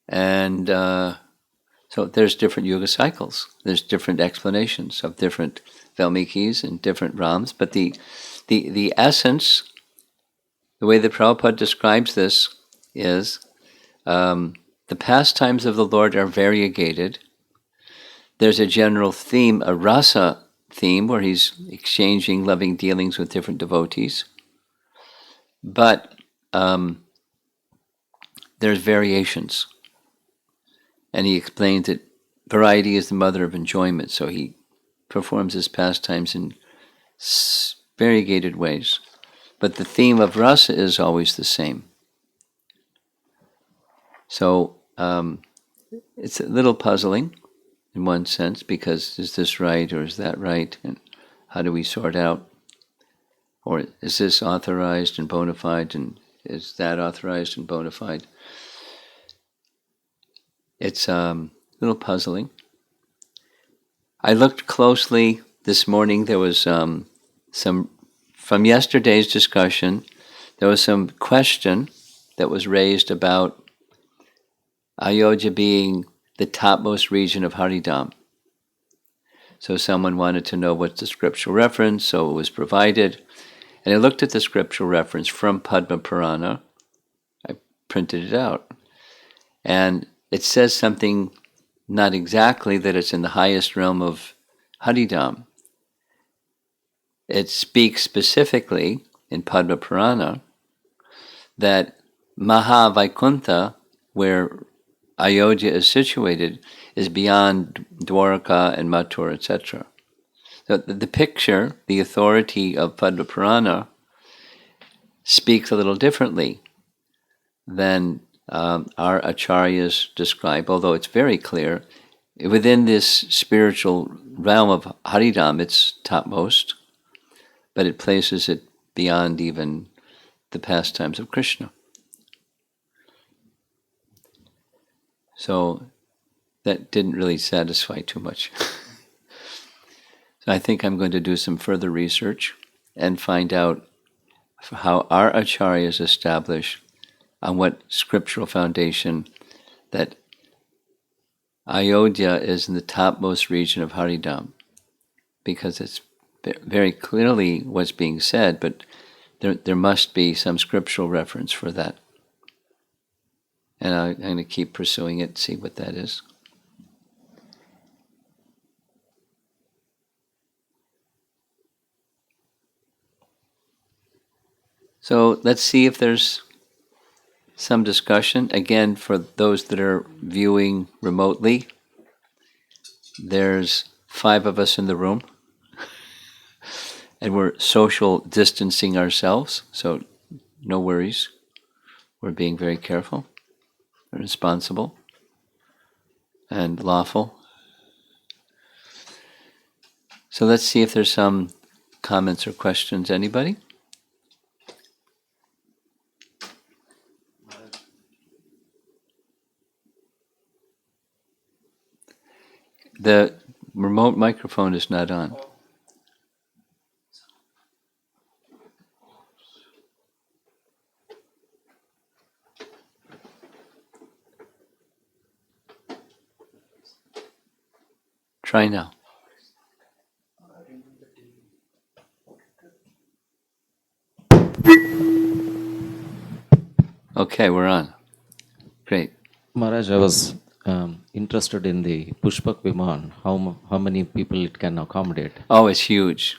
And so there's different yuga cycles. There's different explanations of different Valmikis and different Rams, but the essence, the way that Prabhupada describes this is the pastimes of the Lord are variegated. There's a general theme, a rasa theme, where he's exchanging loving dealings with different devotees. But there's variations. And he explains that variety is the mother of enjoyment, so he performs his pastimes in variegated ways. But the theme of rasa is always the same. So it's a little puzzling in one sense, because is this right or is that right? And how do we sort out? Or is this authorized and bona fide, and is that authorized and bona fide? It's a little puzzling. I looked closely this morning. There was some from yesterday's discussion, there was some question that was raised about Ayodhya being the topmost region of Haridam. So someone wanted to know what's the scriptural reference, so it was provided. And I looked at the scriptural reference from Padma Purana. I printed it out. And it says something, not exactly that it's in the highest realm of Haridam. It speaks specifically in Padma Purana that Maha Vaikuntha, where Ayodhya is situated, is beyond Dwarka and Mathura, etc. So the picture, the authority of Padma Purana, speaks a little differently than our acharyas describe, although it's very clear. Within this spiritual realm of Haridam, it's topmost, but it places it beyond even the pastimes of Krishna. So that didn't really satisfy too much. So I think I'm going to do some further research and find out how our acharyas establish on what scriptural foundation that Ayodhya is in the topmost region of Haridam, because it's very clearly what's being said, but there must be some scriptural reference for that. And I'm going to keep pursuing it, see what that is. So let's see if there's some discussion. Again, for those that are viewing remotely, there's 5 of us in the room. And we're social distancing ourselves, so no worries. We're being very careful, responsible, and lawful. So let's see if there's some comments or questions. Anybody? The remote microphone is not on. Try now. Okay, we're on. Great. Maharaj, I was interested in the Pushpak Viman, how many people it can accommodate. Oh, it's huge.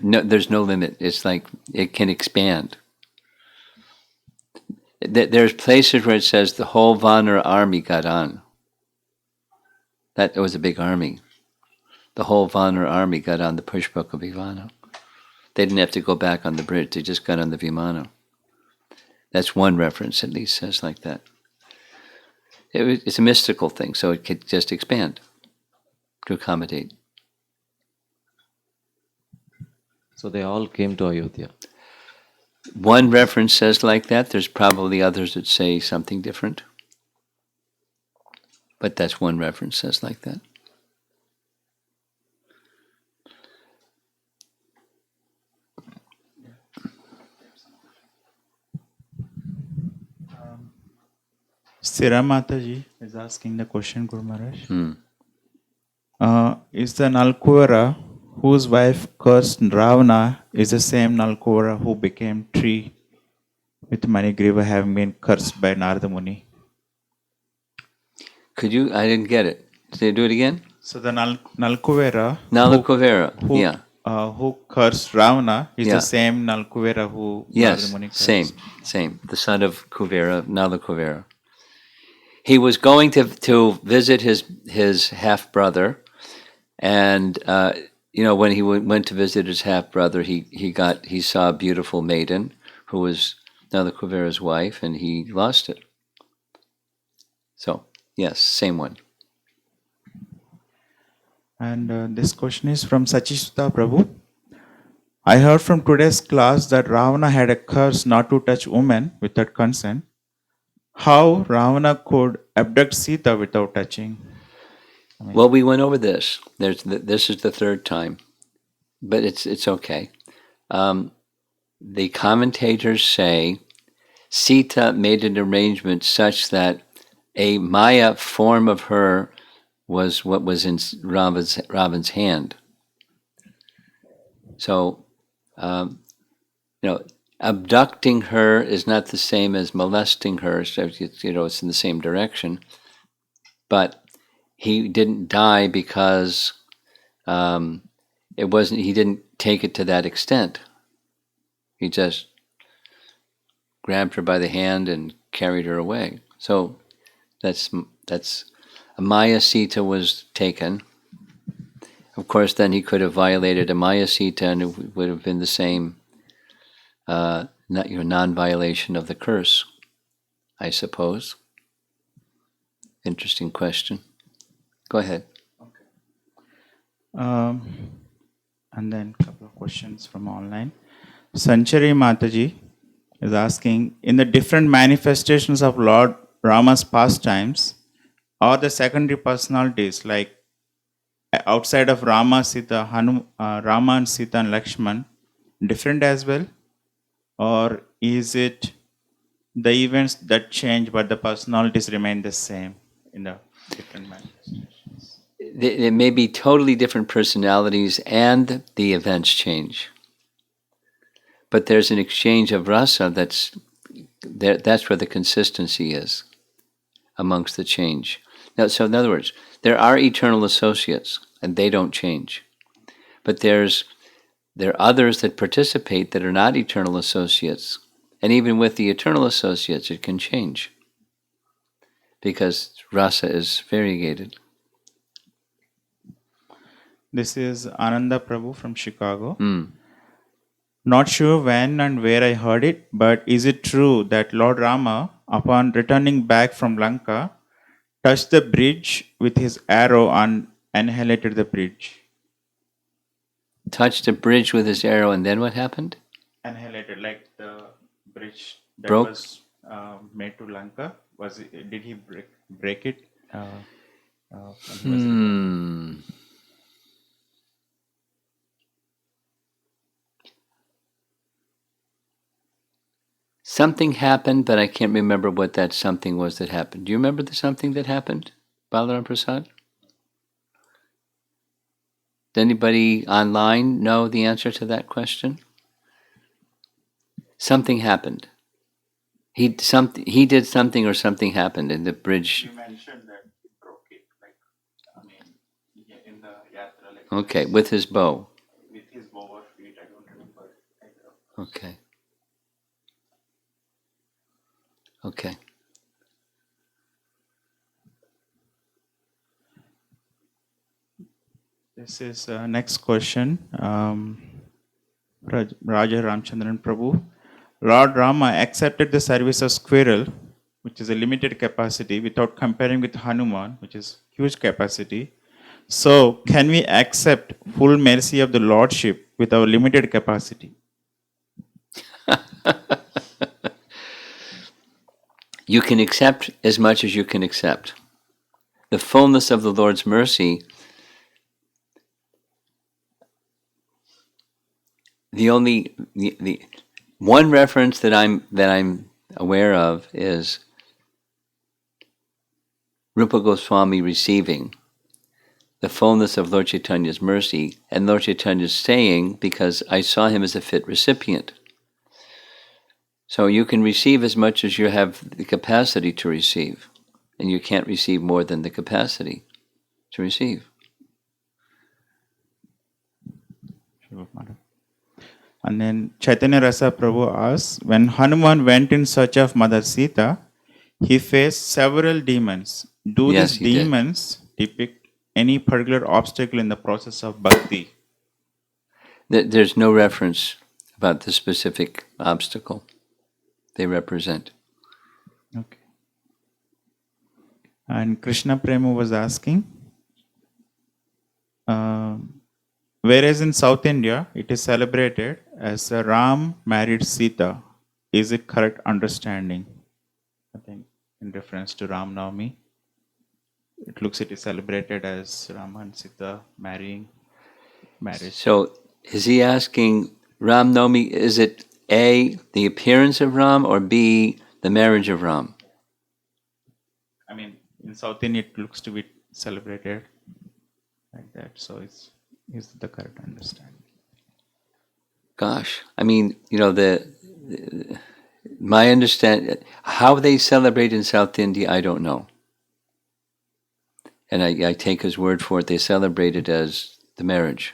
No, there's no limit. It's like it can expand. There's places where it says the whole Vanara army got on. That was a big army. The whole Vanara army got on the Pushpaka Vimana. They didn't have to go back on the bridge. They just got on the Vimana. That's one reference, at least, says like that. It's a mystical thing, so it could just expand to accommodate. So they all came to Ayodhya. One reference says like that. There's probably others that say something different. But that's one reference says like that. Sira Mataji is asking the question, Guru Maharaj. Is the Nalkuvara whose wife cursed Ravana is the same Nalkuvara who became tree with Manigriva having been cursed by Narada Muni? Could you? I didn't get it. Say do it again. So the Nalkuvara Nalakuvara, who cursed Ravana is the same Nalkuvara who Narada Muni cursed. Same. The son of Kuvera, Nalakuvara. He was going to visit his half brother, and when he went to visit his half brother, he saw a beautiful maiden who was Nalakuvara's wife, and he lost it. So yes, same one. And this question is from Sachisuta Prabhu. I heard from today's class that Ravana had a curse not to touch women without consent. How Ravana could abduct Sita without touching? Well, we went over this. This is the third time, but it's okay. The commentators say Sita made an arrangement such that a Maya form of her was what was in Ravan's hand. So, abducting her is not the same as molesting her. So it's in the same direction. But he didn't die because he didn't take it to that extent. He just grabbed her by the hand and carried her away. So that's a Maya Sita was taken. Of course, then he could have violated a Maya Sita, and it would have been the same non-violation of the curse, I suppose. Interesting question. Go ahead. And then a couple of questions from online. Sanchari Mataji is asking, in the different manifestations of Lord Rama's pastimes, are the secondary personalities like outside of Rama, Sita, Rama and Sita and Lakshman different as well? Or is it the events that change but the personalities remain the same in the different manifestations? There may be totally different personalities and the events change. But there's an exchange of rasa that's where the consistency is amongst the change. Now, so in other words, there are eternal associates and they don't change. But there are others that participate that are not eternal associates. And even with the eternal associates, it can change because rasa is variegated. This is Ananda Prabhu from Chicago. Not sure when and where I heard it, but is it true that Lord Rama, upon returning back from Lanka, touched the bridge with his arrow and annihilated the bridge? Touched a bridge with his arrow, and then what happened? Annihilated, like the bridge that Broke? was made to Lanka. Did he break it? When he was Something happened, but I can't remember what that something was that happened. Do you remember the something that happened, Balaram Prasad? Does anybody online know the answer to that question? Something happened. He did something or something happened in the bridge. You mentioned that he broke it, in the yatra. Okay, with his bow. With his bow or feet, I don't remember. Okay. Okay. This is next question. Raja Ramchandran Prabhu. Lord Rama accepted the service of squirrel, which is a limited capacity, without comparing with Hanuman, which is huge capacity. So, can we accept full mercy of the Lordship with our limited capacity? You can accept as much as you can accept. The fullness of the Lord's mercy, the one reference that I'm aware of is Rupa Goswami receiving the fullness of Lord Chaitanya's mercy, and Lord Chaitanya's saying, because I saw him as a fit recipient. So you can receive as much as you have the capacity to receive, and you can't receive more than the capacity to receive. And then Chaitanya Rasa Prabhu asks, when Hanuman went in search of Mother Sita, he faced several demons. Do Yes, these he did. demons depict any particular obstacle in the process of bhakti? There's no reference about the specific obstacle they represent. Okay. And Krishna Premu was asking, whereas in South India it is celebrated as Ram married Sita. Is it correct understanding? I think in reference to Ram Navami, it is celebrated as Rama and Sita marriage. So is he asking Ram Navami, is it A, the appearance of Ram, or B, the marriage of Ram? I mean, in South India, it looks to be celebrated like that. So it's is the correct understanding. Gosh, I mean, my understand how they celebrate in South India, I don't know. And I take his word for it. They celebrate it as the marriage.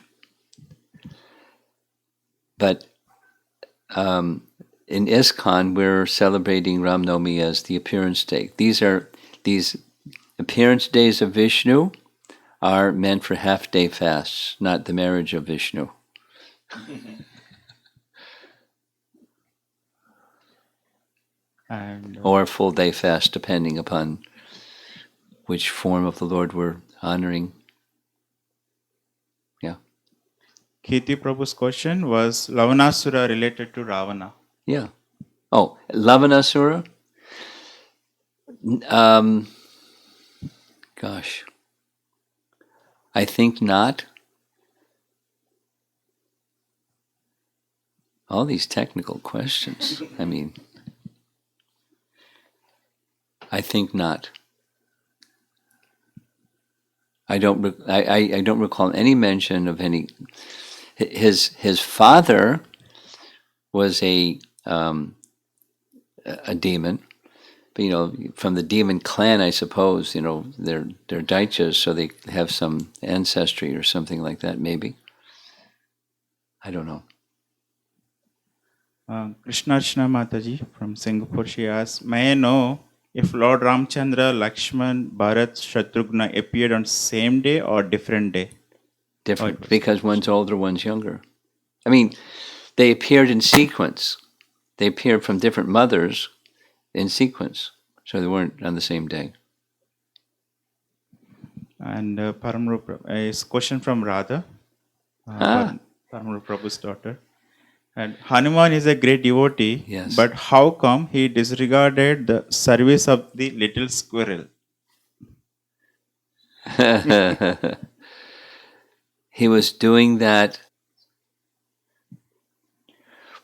But in ISKCON, we're celebrating Ram Navami as the appearance day. These appearance days of Vishnu are meant for half-day fasts, not the marriage of Vishnu. And Or a full-day fast, depending upon which form of the Lord we're honoring. Yeah. Kirti Prabhu's question was Lavanasura related to Ravana. Yeah. Oh, Lavanasura? Gosh. I think not. All these technical questions. I mean, I think not. I don't recall any mention of any. His father was a demon, but from the demon clan, I suppose. They're Daityas, so they have some ancestry or something like that. Maybe. I don't know. Krishnarchana Mataji from Singapore, she asked, may I know if Lord Ramchandra, Lakshman, Bharat, Shatrughna appeared on same day or different day? Different, because one's older, one's younger. I mean, they appeared in sequence. They appeared from different mothers in sequence, so they weren't on the same day. And Paramrup, a question from Radha, Paramrup Prabhu's daughter. And Hanuman is a great devotee, Yes. but how come he disregarded the service of the little squirrel? He was doing that.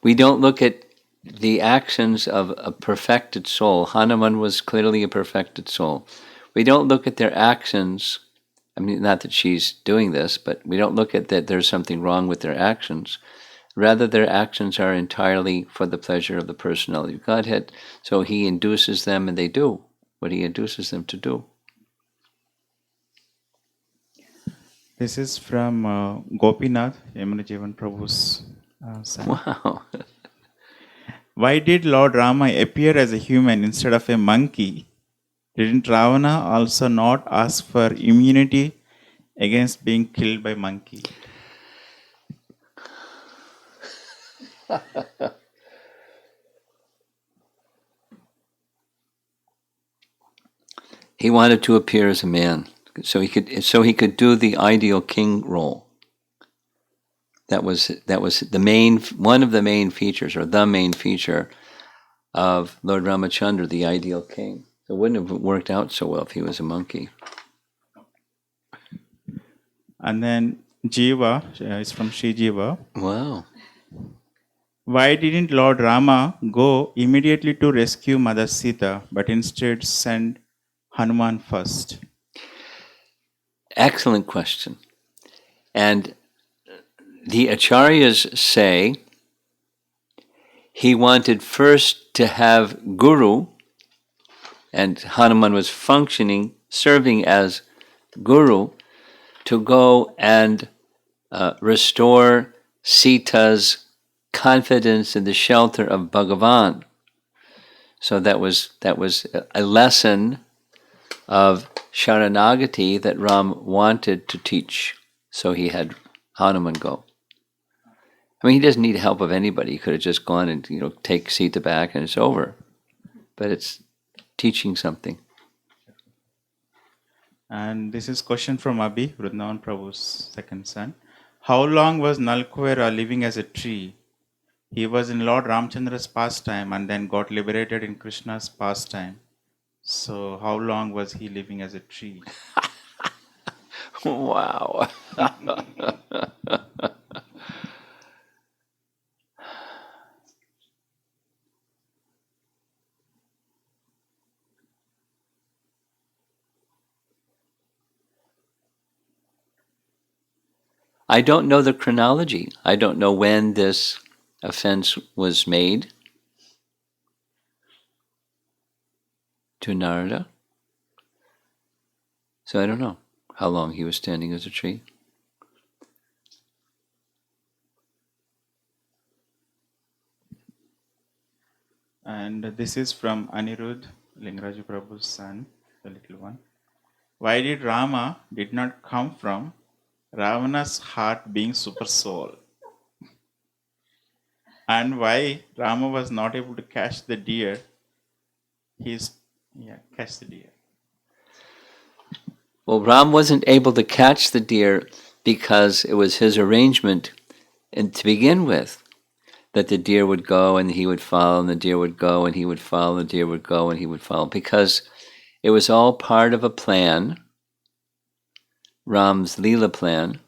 We don't look at the actions of a perfected soul. Hanuman was clearly a perfected soul. We don't look at their actions. I mean, not that she's doing this, but we don't look at that there's something wrong with their actions. Rather, their actions are entirely for the pleasure of the personality of Godhead. So he induces them, and they do what he induces them to do. This is from Gopinath, Yamuna Jivan Prabhu's son. Wow. Why did Lord Rama appear as a human instead of a monkey? Didn't Ravana also not ask for immunity against being killed by monkey? He wanted to appear as a man, so he could do the ideal king role. That was one of the main features, or the main feature of Lord Ramachandra, the ideal king. It wouldn't have worked out so well if he was a monkey. And then Jiva is from Sri Jiva. Wow. Why didn't Lord Rama go immediately to rescue Mother Sita, but instead send Hanuman first? Excellent question. And the Acharyas say he wanted first to have Guru, and Hanuman was serving as Guru, to go and restore Sita's confidence in the shelter of Bhagavan. So that was a lesson of Sharanagati that Ram wanted to teach. So he had Hanuman go. I mean, he doesn't need help of anybody. He could have just gone and take Sita back and it's over. But it's teaching something. And this is question from Abhi, Vrindavan Prabhu's second son. How long was Nalkuvera living as a tree? He was in Lord Ramchandra's pastime and then got liberated in Krishna's pastime. So how long was he living as a tree? Wow. I don't know the chronology. I don't know when this offense was made to Narada. So I don't know how long he was standing as a tree. And this is from Anirudh, Lingaraju Prabhu's son, the little one. Why did Rama did not come from Ravana's heart being super soul? And why Rama was not able to catch the deer? Catch the deer. Well, Ram wasn't able to catch the deer because it was his arrangement, and to begin with, that the deer would go and he would follow, and the deer would go and he would follow, the deer would go and he would follow, because it was all part of a plan, Ram's Leela plan,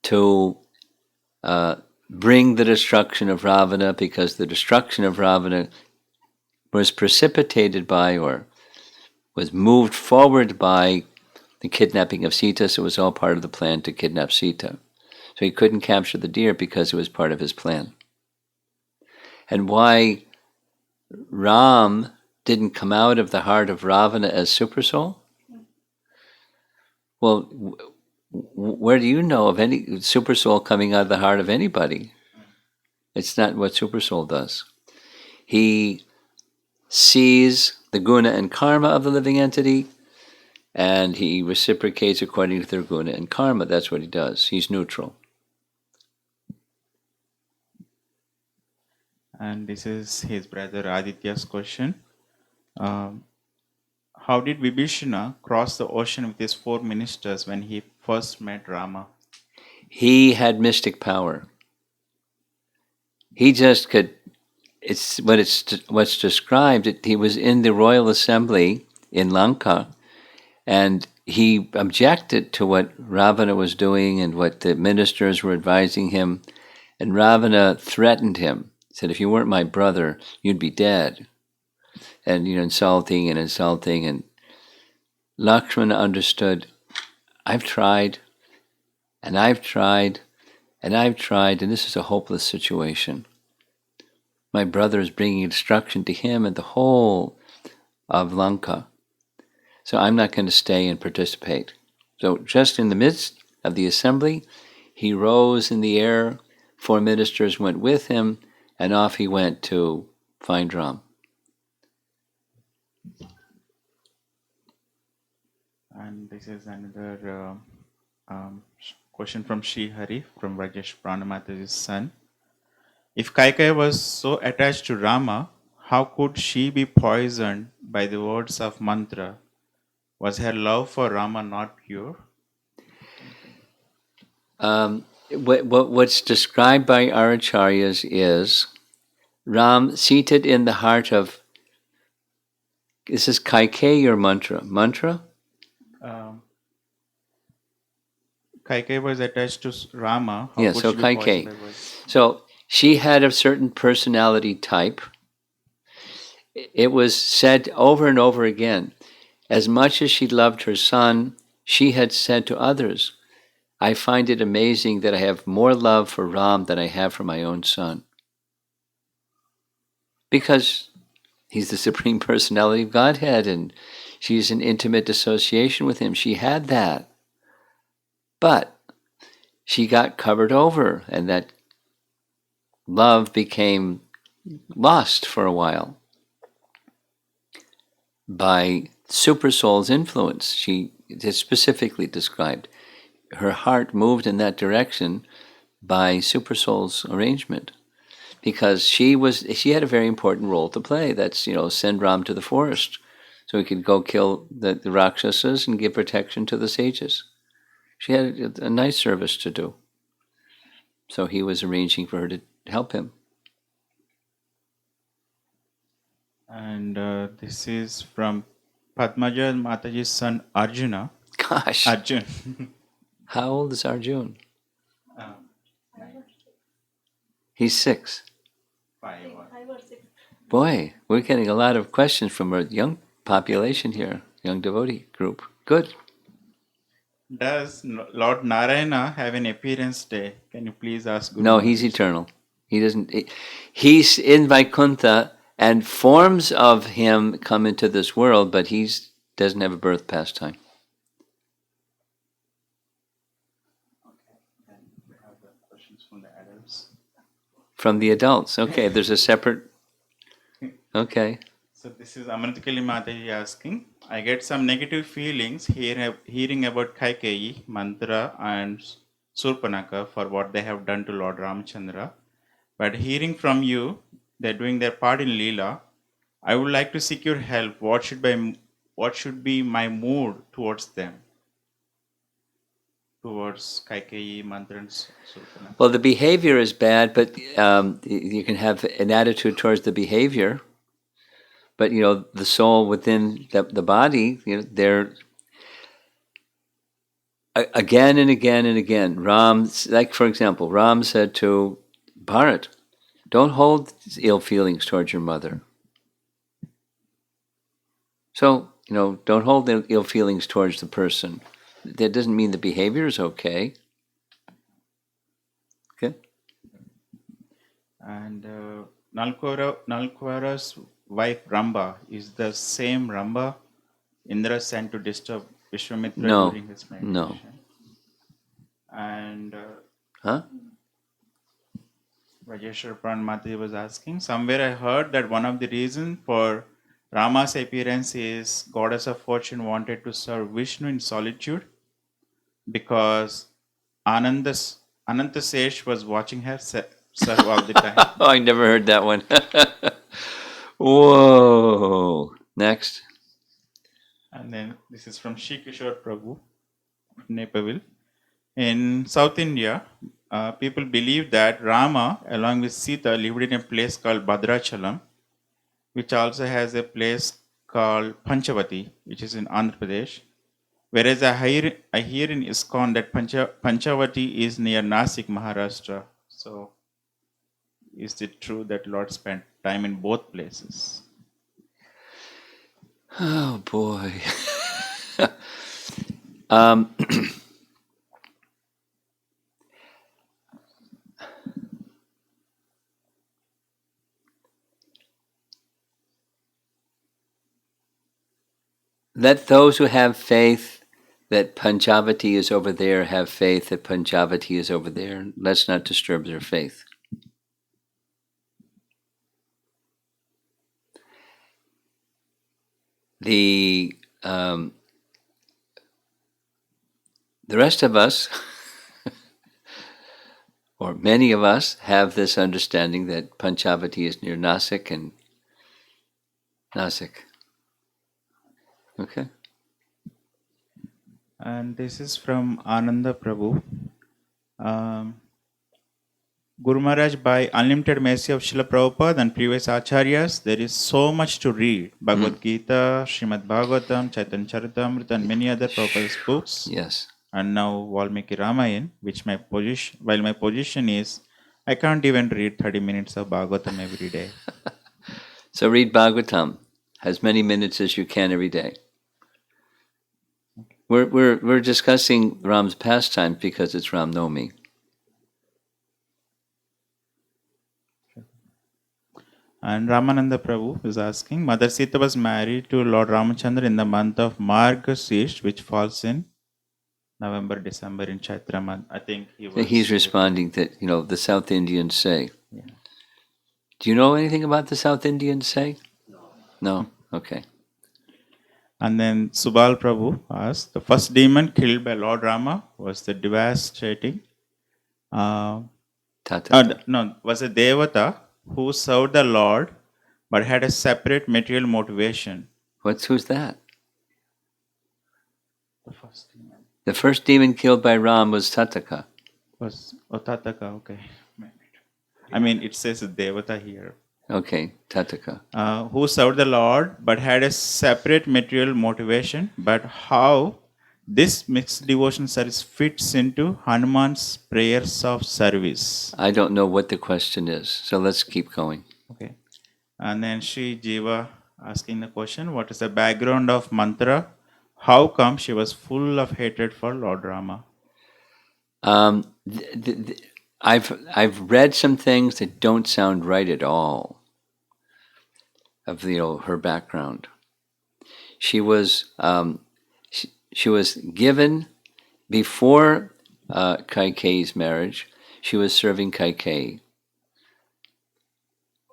to bring the destruction of Ravana, because the destruction of Ravana was precipitated by, or was moved forward by, the kidnapping of Sita. So it was all part of the plan to kidnap Sita. So he couldn't capture the deer because it was part of his plan. And why Ram didn't come out of the heart of Ravana as super soul? Well, where do you know of any super soul coming out of the heart of anybody? It's not what super soul does. He sees the guna and karma of the living entity, and he reciprocates according to their guna and karma. That's what he does. He's neutral. And this is his brother Aditya's question. How did Vibhishana cross the ocean with his 4 ministers when he first met Rama? He had mystic power. He just could. What's described. He was in the royal assembly in Lanka, and he objected to what Ravana was doing and what the ministers were advising him. And Ravana threatened him. He said, "If you weren't my brother, you'd be dead." And insulting. And Lakshmana understood. I've tried, and I've tried, and I've tried, and this is a hopeless situation. My brother is bringing destruction to him and the whole of Lanka. So I'm not going to stay and participate. So just in the midst of the assembly, he rose in the air. 4 ministers went with him, and off he went to find Ram. And this is another question from Shri Hari, from Rajesh Pranamata's son. If Kaikeyi was so attached to Rama, how could she be poisoned by the words of mantra? Was her love for Rama not pure? What's described by our acharyas is Ram seated in the heart of. This is Kaikeyi or mantra? Mantra? Kaikeyi was attached to Rama. Yeah, so Kaikeyi. So she had a certain personality type. It was said over and over again. As much as she loved her son, she had said to others, I find it amazing that I have more love for Ram than I have for my own son. Because he's the Supreme Personality of Godhead, and she's in intimate association with him. She had that. But she got covered over, and that love became lost for a while by Super Soul's influence. She is specifically described. Her heart moved in that direction by Super Soul's arrangement, because she had a very important role to play. That's, send Ram to the forest so he could go kill the Rakshasas and give protection to the sages. She had a nice service to do. So he was arranging for her to help him. And this is from Padmaja Mataji's son Arjuna. Gosh. Arjun. How old is Arjun? He's 6. 5. Boy, we're getting a lot of questions from a young population here, young devotee group. Good. Does Lord Narayana have an appearance day? Can you please ask Guru No, he's Maharaj? eternal. He doesn't. He's in Vaikuntha, and forms of him come into this world, but he's doesn't have a birth pastime. Then we have the questions from the adults. From the adults, okay. There's a separate. Okay. So this is Amritakali Mataji asking. I get some negative feelings hearing about Kaikeyi, Mantra, and Surpanaka for what they have done to Lord Ramchandra. But hearing from you, they're doing their part in Leela. I would like to seek your help. What should be my mood towards them? Towards Kaikeyi, Mantra, and Surpanaka. Well, the behavior is bad, but you can have an attitude towards the behavior. But the soul within the body, they're again and again and again. Ram, like for example, Ram said to Bharat, "Don't hold ill feelings towards your mother." So don't hold ill feelings towards the person. That doesn't mean the behavior is okay. Okay. And Nalkwara's wife Ramba is the same Ramba Indra sent to disturb Vishwamitra No, during his meditation. no. And Huh? Rajeshwar Pran Mataji was asking, somewhere I heard that one of the reasons for Rama's appearance is goddess of fortune wanted to serve Vishnu in solitude because Anantasesh was watching her serve all the time. Oh, I never heard that one. Whoa. Next. And then this is from Shri Kishore Prabhu, Naperville. In South India, people believe that Rama, along with Sita, lived in a place called Bhadrachalam, which also has a place called Panchavati, which is in Andhra Pradesh. Whereas I hear in ISKCON that Panchavati is near Nasik, Maharashtra. So, is it true that Lord spent time in both places? Oh boy. um, let those who have faith that Panchavati is over there have faith that Panchavati is over there. Let's not disturb their faith. The rest of us, or many of us, have this understanding that Panchavati is near Nasik and Nasik. Okay. And this is from Ananda Prabhu. Guru Maharaj, by unlimited mercy of Srila Prabhupada and previous acharyas, there is so much to read. Bhagavad Gita, Srimad Bhagavatam, Chaitanya Charitamrita, and many other Prabhupada's books. Yes. And now Valmiki Ramayan, while my position is, I can't even read 30 minutes of Bhagavatam every day. So read Bhagavatam as many minutes as you can every day. We're discussing Ram's pastime because it's Ram Navami. And Ramananda Prabhu is asking, Mother Sita was married to Lord Ramachandra in the month of Margashish, which falls in November, December in Chaitra month. I think He's responding that, the South Indians say. Yeah. Do you know anything about the South Indians say? No? Okay. And then Subal Prabhu asked, the first demon killed by Lord Rama was the devastating, was a Devata who served the Lord but had a separate material motivation. Who's that? The first demon The first demon killed by Ram was Tataka. was Tataka, okay. I mean, it says Devata here. Okay, Tataka. Who served the Lord but had a separate material motivation. But how this mixed devotion service fits into Hanuman's prayers of service? I don't know what the question is, so let's keep going. Okay. And then Sri Jiva asking the question, what is the background of mantra how come she was full of hatred for Lord Rama? I've read some things that don't sound right at all of her background. She was she was given before Kaikeyi's marriage. She was serving Kaikeyi.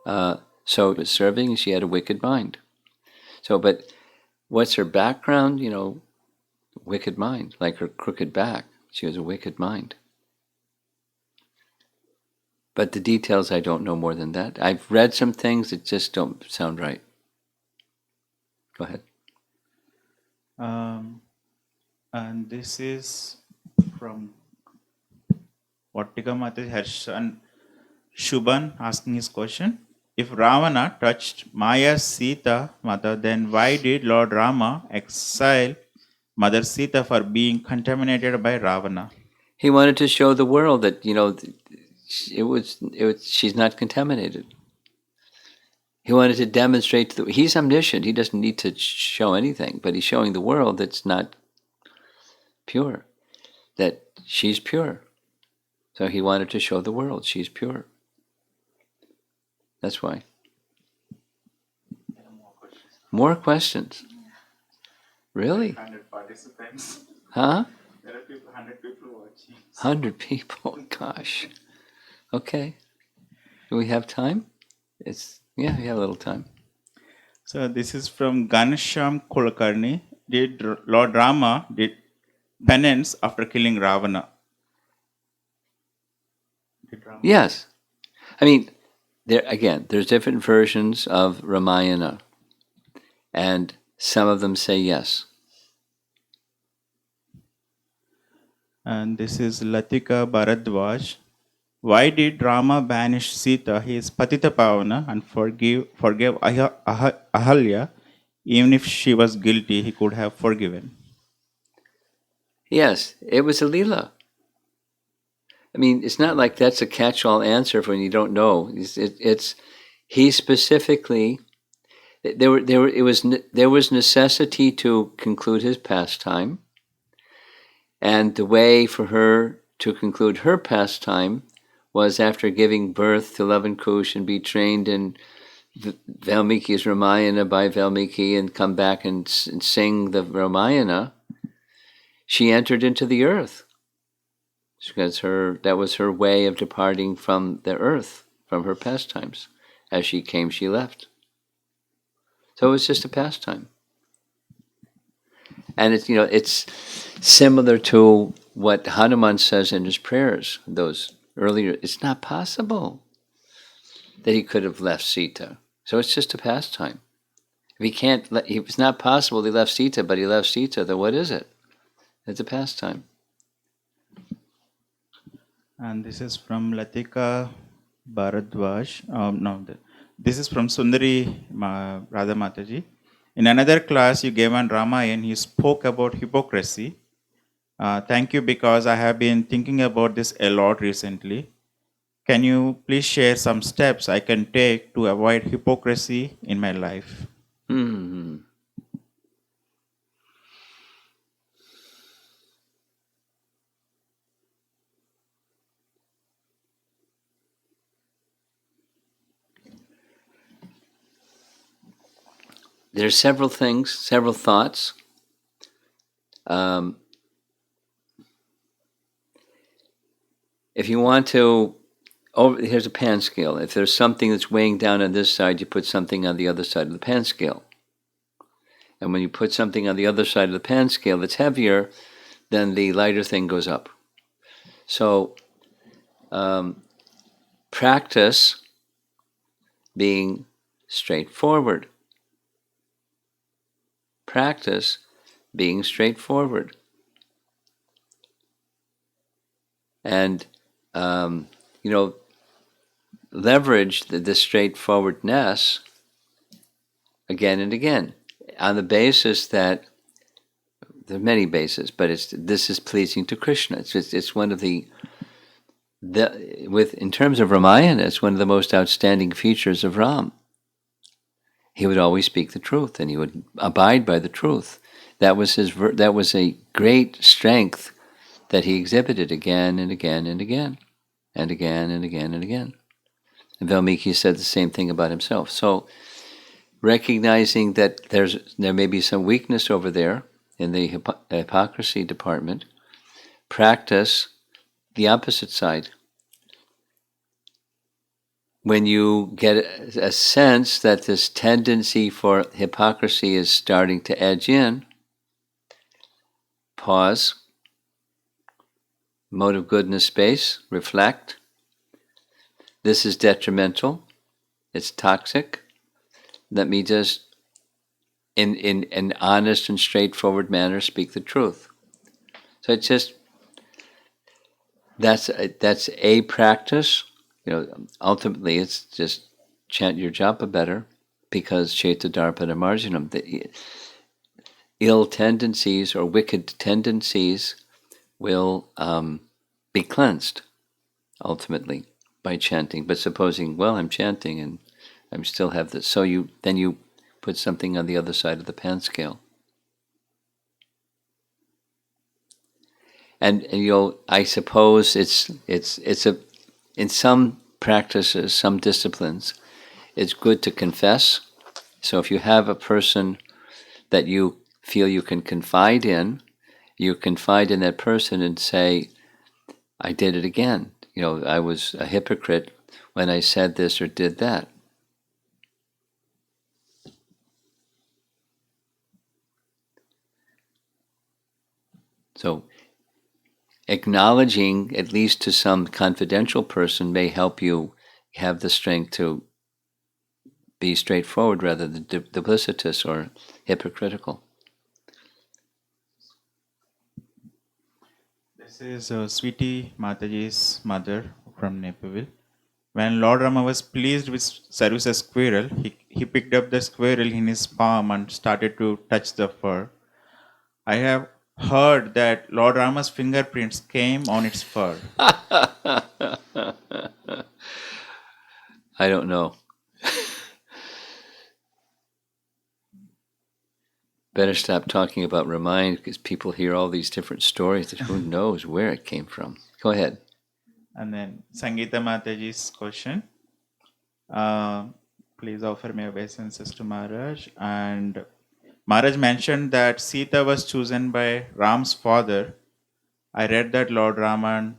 So it was serving, and she had a wicked mind. So, but what's her background? Wicked mind, like her crooked back. She has a wicked mind. But the details, I don't know more than that. I've read some things that just don't sound right. Go ahead. And this is from Vattika Mataji, her son Shubhan asking his question. If Ravana touched Maya's Sita mother, then why did Lord Rama exile Mother Sita for being contaminated by Ravana? He wanted to show the world that she's not contaminated. He wanted to demonstrate he's omniscient. He doesn't need to show anything, but he's showing the world that's not pure, that she's pure. So he wanted to show the world she's pure. That's why. More questions? Really? 100 participants. Huh? There are 100 people watching. 100 people. Gosh. Okay. Do we have time? We have a little time. So this is from Ganesham Kulkarni. Did Lord Rama did penance after killing Ravana? Yes. I mean, there's different versions of Ramayana, and some of them say yes. And this is Latika Bharadwaj. Why did Rama banish Sita, his Patita Pavana, and forgave Ahalya? Even if she was guilty, he could have forgiven. Yes, it was a Leela. I mean, it's not like that's a catch-all answer for when you don't know. He specifically. There was necessity to conclude his pastime, and the way for her to conclude her pastime was after giving birth to Lavan Kush and be trained in Valmiki's Ramayana by Valmiki and come back and sing the Ramayana. She entered into the earth because that was her way of departing from the earth, from her pastimes. As she came, she left. So it was just a pastime. And it's similar to what Hanuman says in his prayers, those earlier. It's not possible that he could have left Sita. So it's just a pastime. If it's not possible he left Sita, but he left Sita, then what is it? It's a pastime. And this is from Latika Bharadwaj. This is from Sundari Radha Mataji. In another class you gave on Ramayana, you spoke about hypocrisy. Thank you, because I have been thinking about this a lot recently. Can you please share some steps I can take to avoid hypocrisy in my life? Mm-hmm. There are several things, several thoughts. If you want to, here's a pan scale. If there's something that's weighing down on this side, you put something on the other side of the pan scale. And when you put something on the other side of the pan scale that's heavier, then the lighter thing goes up. So practice being straightforward. Practice being straightforward. And, leverage this straightforwardness again and again on the basis that there are many bases, but this is pleasing to Krishna. It's one of in terms of Ramayana, it's one of the most outstanding features of Ram. He would always speak the truth, and he would abide by the truth. That was that was a great strength that he exhibited again and again and again and again and again and again. And Valmiki said the same thing about himself. So recognizing that there may be some weakness over there in the hypocrisy department, practice the opposite side. When you get a sense that this tendency for hypocrisy is starting to edge in, pause, mode of goodness space, reflect. This is detrimental. It's toxic. Let me just, in an honest and straightforward manner, speak the truth. So it's just, that's a practice. Ultimately, it's just chant your japa better, because Chaita Darpana Marjanam, the ill tendencies or wicked tendencies will be cleansed ultimately by chanting. But supposing, well, I'm chanting and I still have this, so you put something on the other side of the pan scale. And I suppose it's in some practices, some disciplines, it's good to confess. So if you have a person that you feel you can confide in that person and say, I did it again. I was a hypocrite when I said this or did that. So acknowledging, at least to some confidential person, may help you have the strength to be straightforward rather than duplicitous or hypocritical. This is Sweetie Mataji's mother from Naperville. When Lord Rama was pleased with Sarusa's squirrel, he picked up the squirrel in his palm and started to touch the fur. I have heard that Lord Rama's fingerprints came on its fur. I don't know. Better stop talking about Ramayana, because people hear all these different stories that who knows where it came from. Go ahead. And then Sangeeta Mataji's question. Please offer my obeisances to Maharaj. And Maharaj mentioned that Sita was chosen by Ram's father. I read that Lord Raman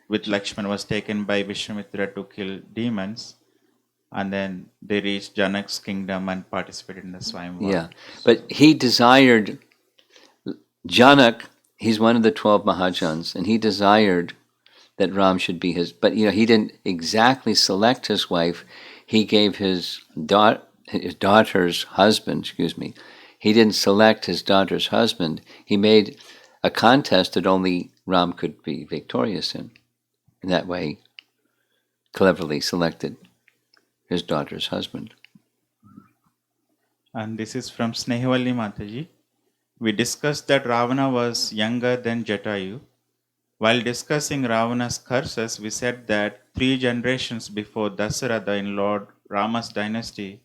with Lakshman was taken by Vishwamitra to kill demons. And then they reached Janak's kingdom and participated in the Swayamvar. Yeah, but he desired, Janak, he's one of the 12 Mahajans, and he desired that Ram should be his, but he didn't exactly select his wife. He gave his daughter's husband, he didn't select his daughter's husband. He made a contest that only Ram could be victorious in. In that way, cleverly selected his daughter's husband. And this is from Snehavalli Mataji. We discussed that Ravana was younger than Jatayu. While discussing Ravana's curses, we said that 3 generations before Dasaratha in Lord Rama's dynasty,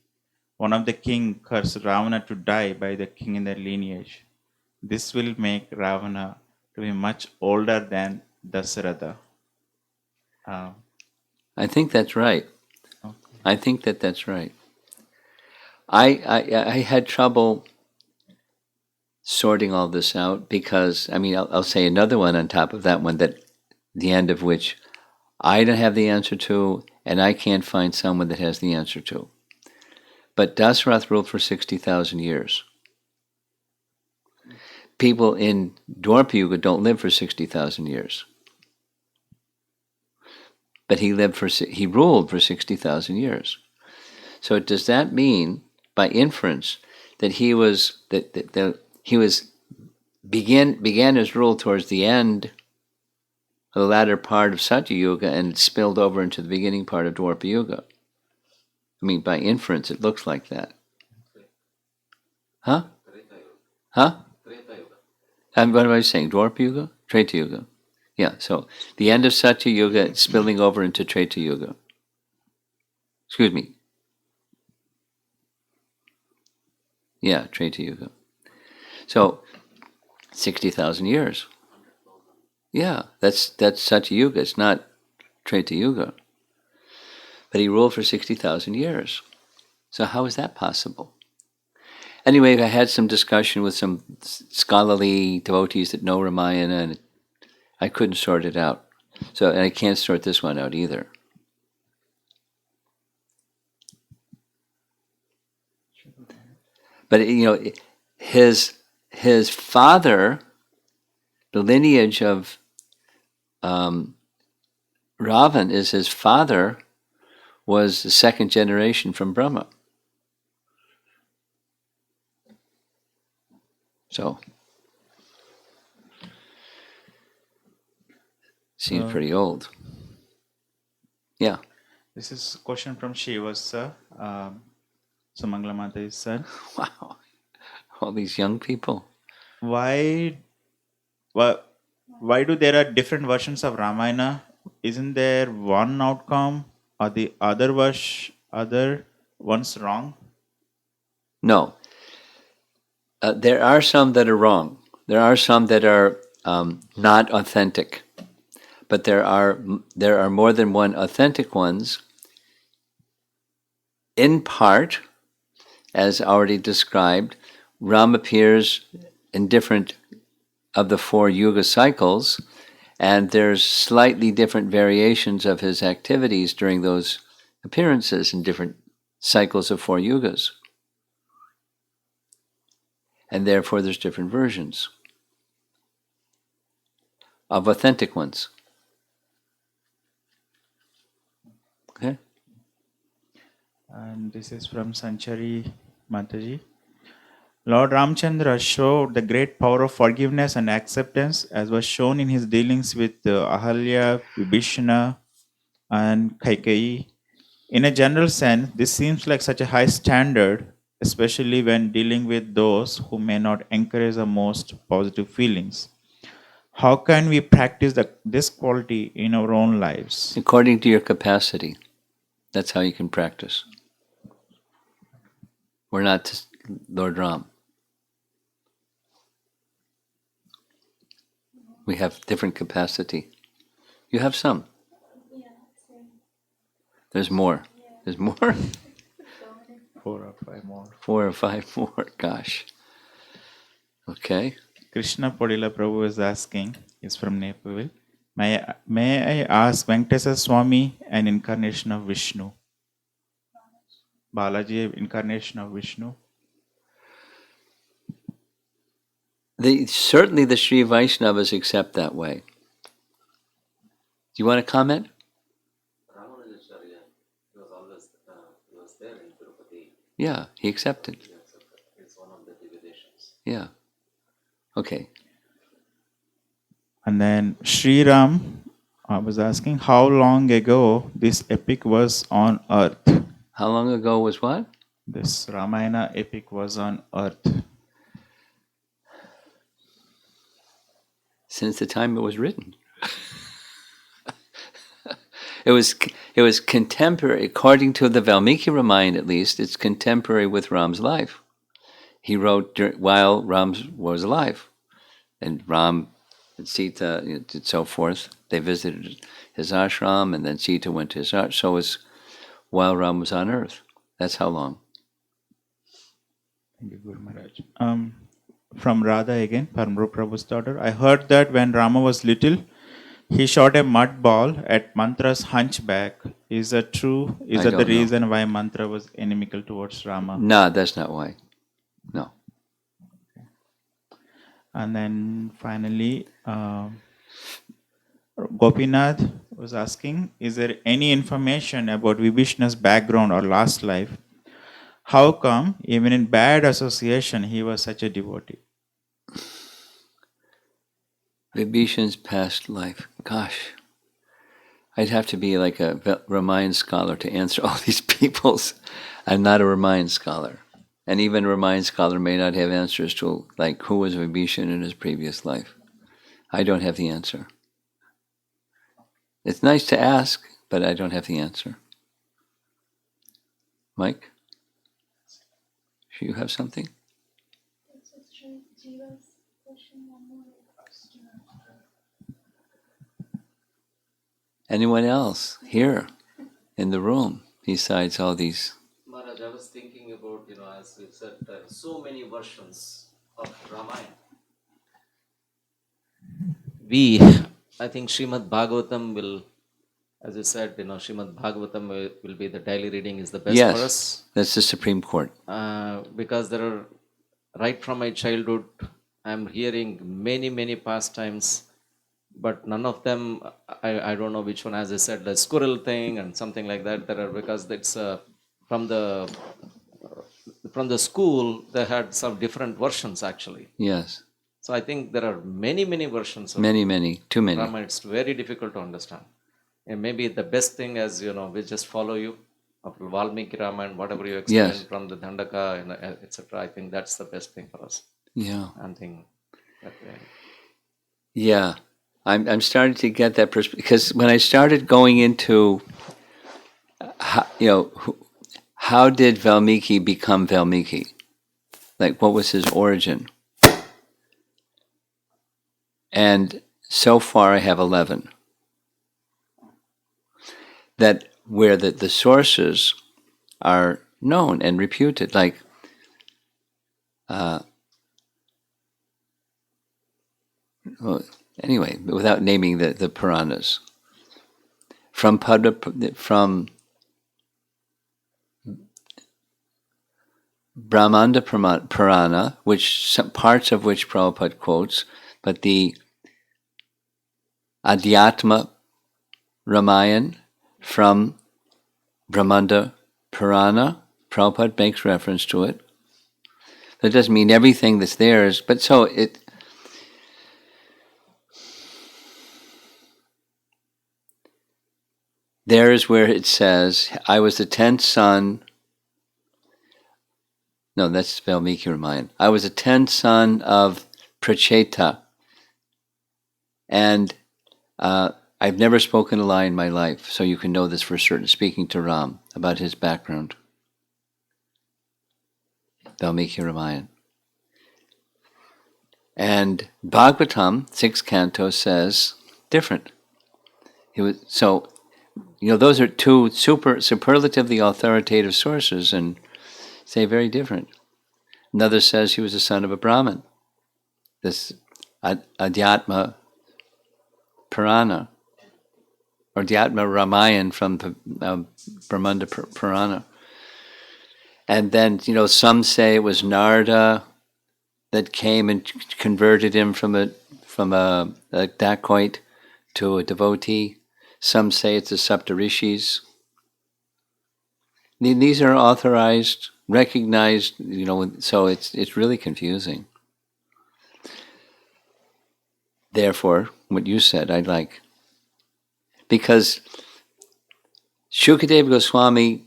one of the king cursed Ravana to die by the king in their lineage. This will make Ravana to be much older than Dasaratha. I think that's right. Okay. I think that's right. I had trouble sorting all this out because, I'll say another one on top of that one, that the end of which I don't have the answer to, and I can't find someone that has the answer to. But Dasarath ruled for 60,000 years. People in Dwapara Yuga don't live for 60,000 years. But he ruled for 60,000 years. So does that mean, by inference, that he began his rule towards the end, the latter part of Satya Yuga, and spilled over into the beginning part of Dwapara Yuga? By inference, it looks like that. Huh? And what am I saying? Dwapara Yuga? Treta Yuga. Yeah, so the end of Satya Yuga spilling over into Treta Yuga. Excuse me. Yeah, Treta Yuga. So 60,000 years. Yeah, that's Satya Yuga. It's not Treta Yuga. But he ruled for 60,000 years. So how is that possible? Anyway, I had some discussion with some scholarly devotees that know Ramayana, and I couldn't sort it out. So, and I can't sort this one out either. But his father, the lineage of Ravan is his father was the second generation from Brahma. So seems pretty old. Yeah. This is a question from Shiva, sir. Sumangala Mata's son. Wow. All these young people. Why do there are different versions of Ramayana? Isn't there one outcome or the other one's wrong? No. There are some that are wrong. There are some that are not authentic. But there are more than one authentic ones. In part, as already described, Ram appears in different of the 4 yuga cycles, and there's slightly different variations of his activities during those appearances in different cycles of 4 yugas. And therefore there's different versions of authentic ones. Okay? And this is from Sanchari Mataji. Lord Ramchandra showed the great power of forgiveness and acceptance as was shown in his dealings with Ahalya, Vibhishana and Kaikeyi. In a general sense, this seems like such a high standard, especially when dealing with those who may not encourage the most positive feelings. How can we practice this quality in our own lives? According to your capacity. That's how you can practice. We're not Lord Ram. We have different capacity. You have some. There's more. There's more? 4 or 5 more. 4 or 5 more. Gosh. Okay. Krishna Podila Prabhu is asking, is from Naperville. May I ask Venkatesa Swami an incarnation of Vishnu? Balaji, incarnation of Vishnu? Certainly the Sri Vaishnavas accept that way. Do you want to comment? Yeah, he accepted. Yeah. Okay. And then Sri Ram was asking how long ago this epic was on earth. How long ago was what? This Ramayana epic was on earth. Since the time it was written. It was contemporary, according to the Valmiki Ramayana at least, it's contemporary with Ram's life. He wrote while Ram was alive. And Ram and Sita and so forth, they visited his ashram, and then Sita went to his ashram. So it was while Ram was on earth. That's how long. Thank you, Guru Maharaj. From Radha again, Paramru Prabhu's daughter. I heard that when Rama was little, he shot a mud ball at Mantra's hunchback. Is that true? Is that the reason why Mantra was inimical towards Rama? No, that's not why. No. And then finally, Gopinath was asking, is there any information about Vibhishana's background or last life? How come, even in bad association, he was such a devotee? Vibhishan's past life. Gosh. I'd have to be like a Ramayana scholar to answer all these people's. I'm not a Ramayana scholar. And even a Ramayana scholar may not have answers to, like, who was Vibhishan in his previous life. I don't have the answer. It's nice to ask, but I don't have the answer. Mike? Do you have something? Anyone else here in the room besides all these? Maharaj, I was thinking about, as we said, so many versions of Ramayana. I think Srimad Bhagavatam will, as you said, Srimad Bhagavatam will be the daily reading is the best for Yes, us. that's the Supreme Court. Because there are, right from my childhood, I'm hearing many, many pastimes, but none of them, I don't know which one, as I said, the squirrel thing and something like that. There are, because it's from the school, they had some different versions actually. Yes, So I think there are many, many versions of many, too many. Rama. It's very difficult to understand. And maybe the best thing, as we just follow you of Valmiki Rama and whatever you explain Yes. from the Dandaka and etc. I think that's the best thing for us. Yeah. I'm thinking that way. Yeah, I'm starting to get that perspective because when I started going into, how did Valmiki become Valmiki? Like, what was his origin? And so far, I have 11. That where the sources are known and reputed, like. Well, anyway, without naming the Puranas, from Brahmanda Purana, some parts of which Prabhupada quotes, but the Adhyatma Ramayana from Brahmanda Purana, Prabhupada makes reference to it. That doesn't mean everything that's there is, but so it. There's where it says, I was the 10th son. No, that's Valmiki Ramayana. I was the 10th son of Pracheta. And I've never spoken a lie in my life, so you can know this for certain, speaking to Ram about his background. Valmiki Ramayana. And Bhagavatam, 6th canto, says different. Those are two superlatively authoritative sources and say very different. Another says he was the son of a Brahmin. This Adhyatma Purana, or Adhyatma Ramayana from Brahmanda Purana. And then, some say it was Narada that came and converted him from a dacoit to a devotee. Some say it's the Saptarishis. These are authorized, recognized, so it's really confusing. Therefore, what you said, I'd like. Because Shukadeva Goswami,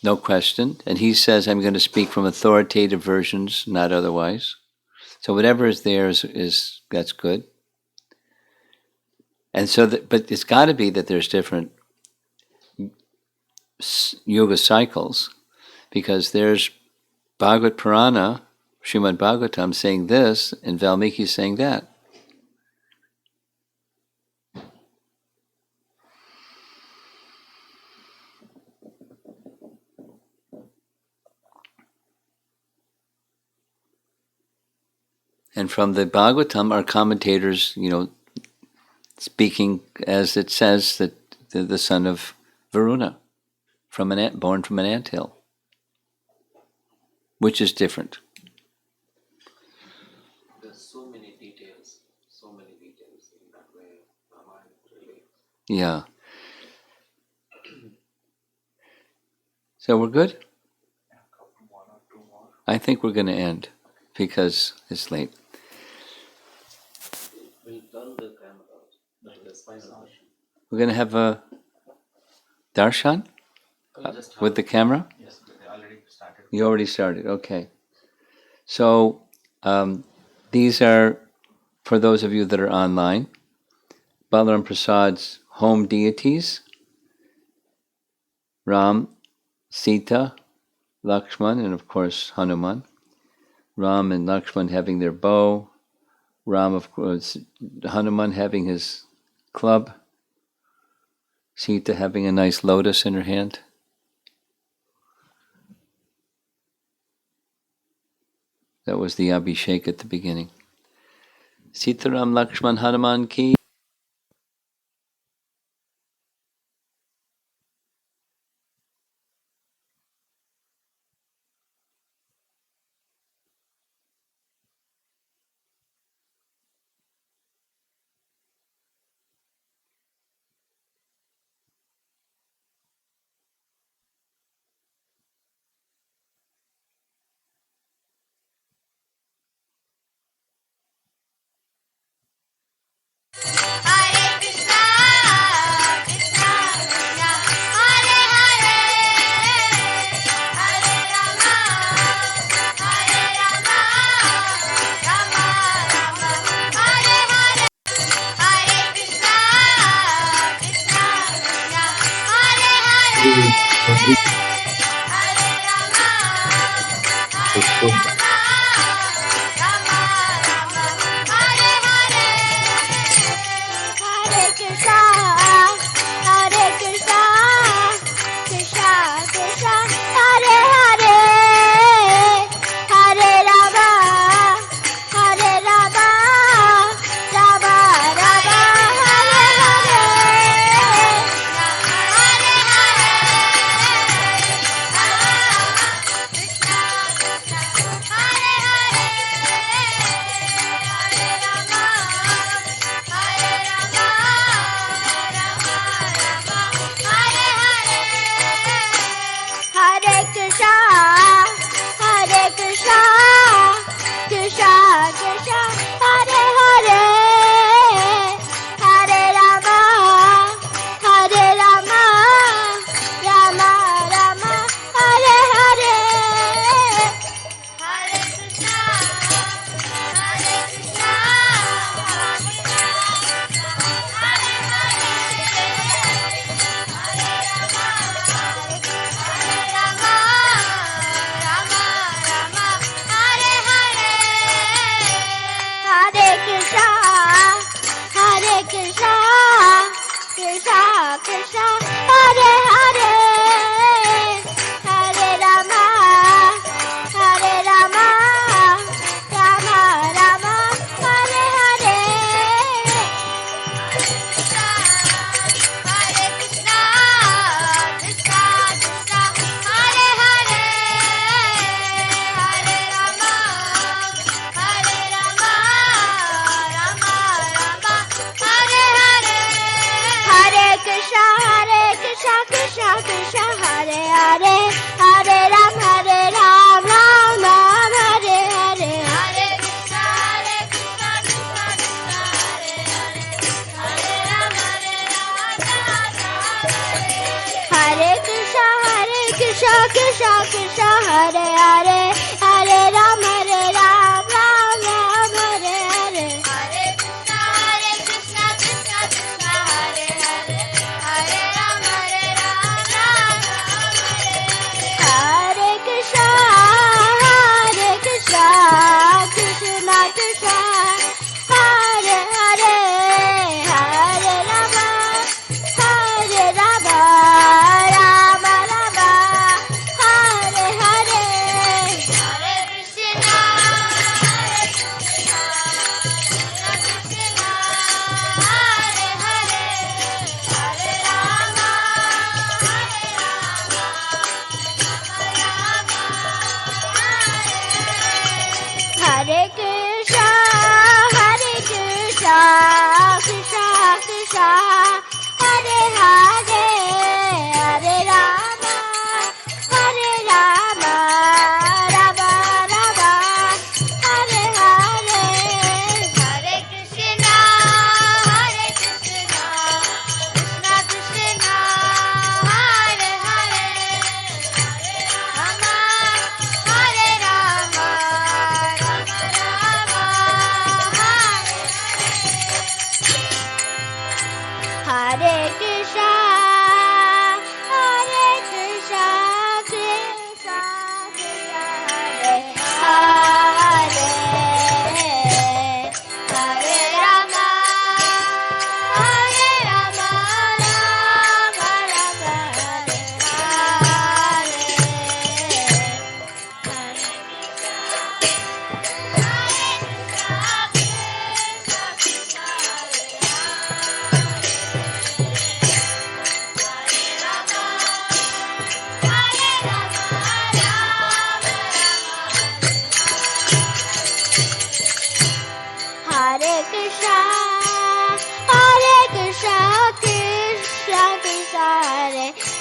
no question, and he says, I'm going to speak from authoritative versions, not otherwise. So whatever is there is that's good. And so, but it's got to be that there's different yoga cycles, because there's Bhagavad Purana, Srimad Bhagavatam saying this, and Valmiki saying that. And from the Bhagavatam, our commentators, speaking as it says that the son of Varuna, born from an anthill, which is different. There's so many details in that way. Ramayana really. Yeah. So we're good? I think we're going to end because it's late. We'll turn the camera out. That's final version. We're going to have a darshan with the camera? Yes, they already started. You already started, okay. So these are, for those of you that are online, Balaram Prasad's home deities, Ram, Sita, Lakshman, and of course Hanuman. Ram and Lakshman having their bow, Ram, of course, Hanuman having his club, Sita having a nice lotus in her hand. That was the Abhishek at the beginning. Sita Ram Lakshman Hanuman ki. Hare Krishna, Krishna Krishna, Hare Hare, Hare Rama, Hare Rama, Rama Rama, Hare Hare. Hare Krishna, Krishna Krishna, Hare Hare, Hare Rama, Hare Rama, Rama Rama, Hare Hare. Hare Krishna, Hare Krishna, Krishna Krishna, Hare Hare, Hare Rama, Hare Rama, Rama Rama, Hare Hare. Hare Hare, Krishna Krishna, Hare Hare, Hare Rama, Hare Rama, Rama Rama, Hare Hare. Hare Krishna, Hare Krishna, Krishna Krishna, Hare Hare, Hare Rama, Hare Rama, Rama Rama, Hare Hare. Hare Krishna, Hare Krishna, Hare Hare, Hare Rama, Hare Rama, Rama Rama, Hare Hare. Hare Krishna, Hare Krishna, Krishna Krishna, Hare Hare, Hare Rama, Hare Rama, Rama Rama, Hare Hare. Hare Krishna, Krishna Krishna, Hare Hare, Hare Rama, Hare Rama, Rama Rama, Hare Hare. Hare Krishna, Krishna Krishna, Hare Hare, Hare Ram, Ram Ram, Hare Hare. Hare Krishna, Krishna Krishna, Hare Hare, Hare Ram, Ram Ram, Hare Krishna, Krishna Krishna, Hare Hare, Hare Ram, Ram Ram, Hare Hare. Hare Krishna, Krishna Krishna, Hare Hare, Hare Ram, Ram Ram, Hare Krishna, Krishna Krishna, Hare Hare, Hare Rama, Hare Rama, Rama Rama, Hare Hare.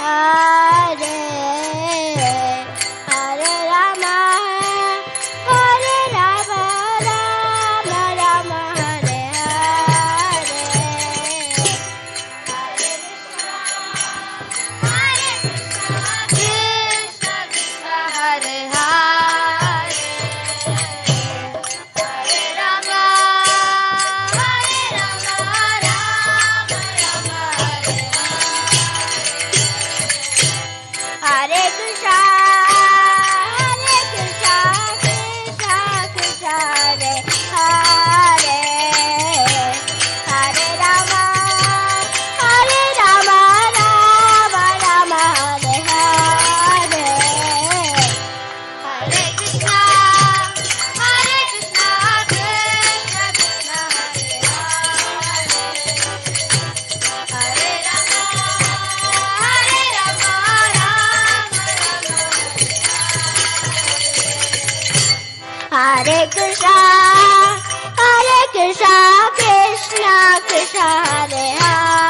Hare Hare Rama Rama Rama Hare Hare Krishna Krishna Hare Hare Hare Rama Rama Rama Hare Hare Krishna Krishna Krishna Hare Hare Hare Rama Rama Rama Hare Hare Hare Krishna Krishna Krishna Hare Hare Rama Rama Hare Krishna Krishna Krishna Hare Hare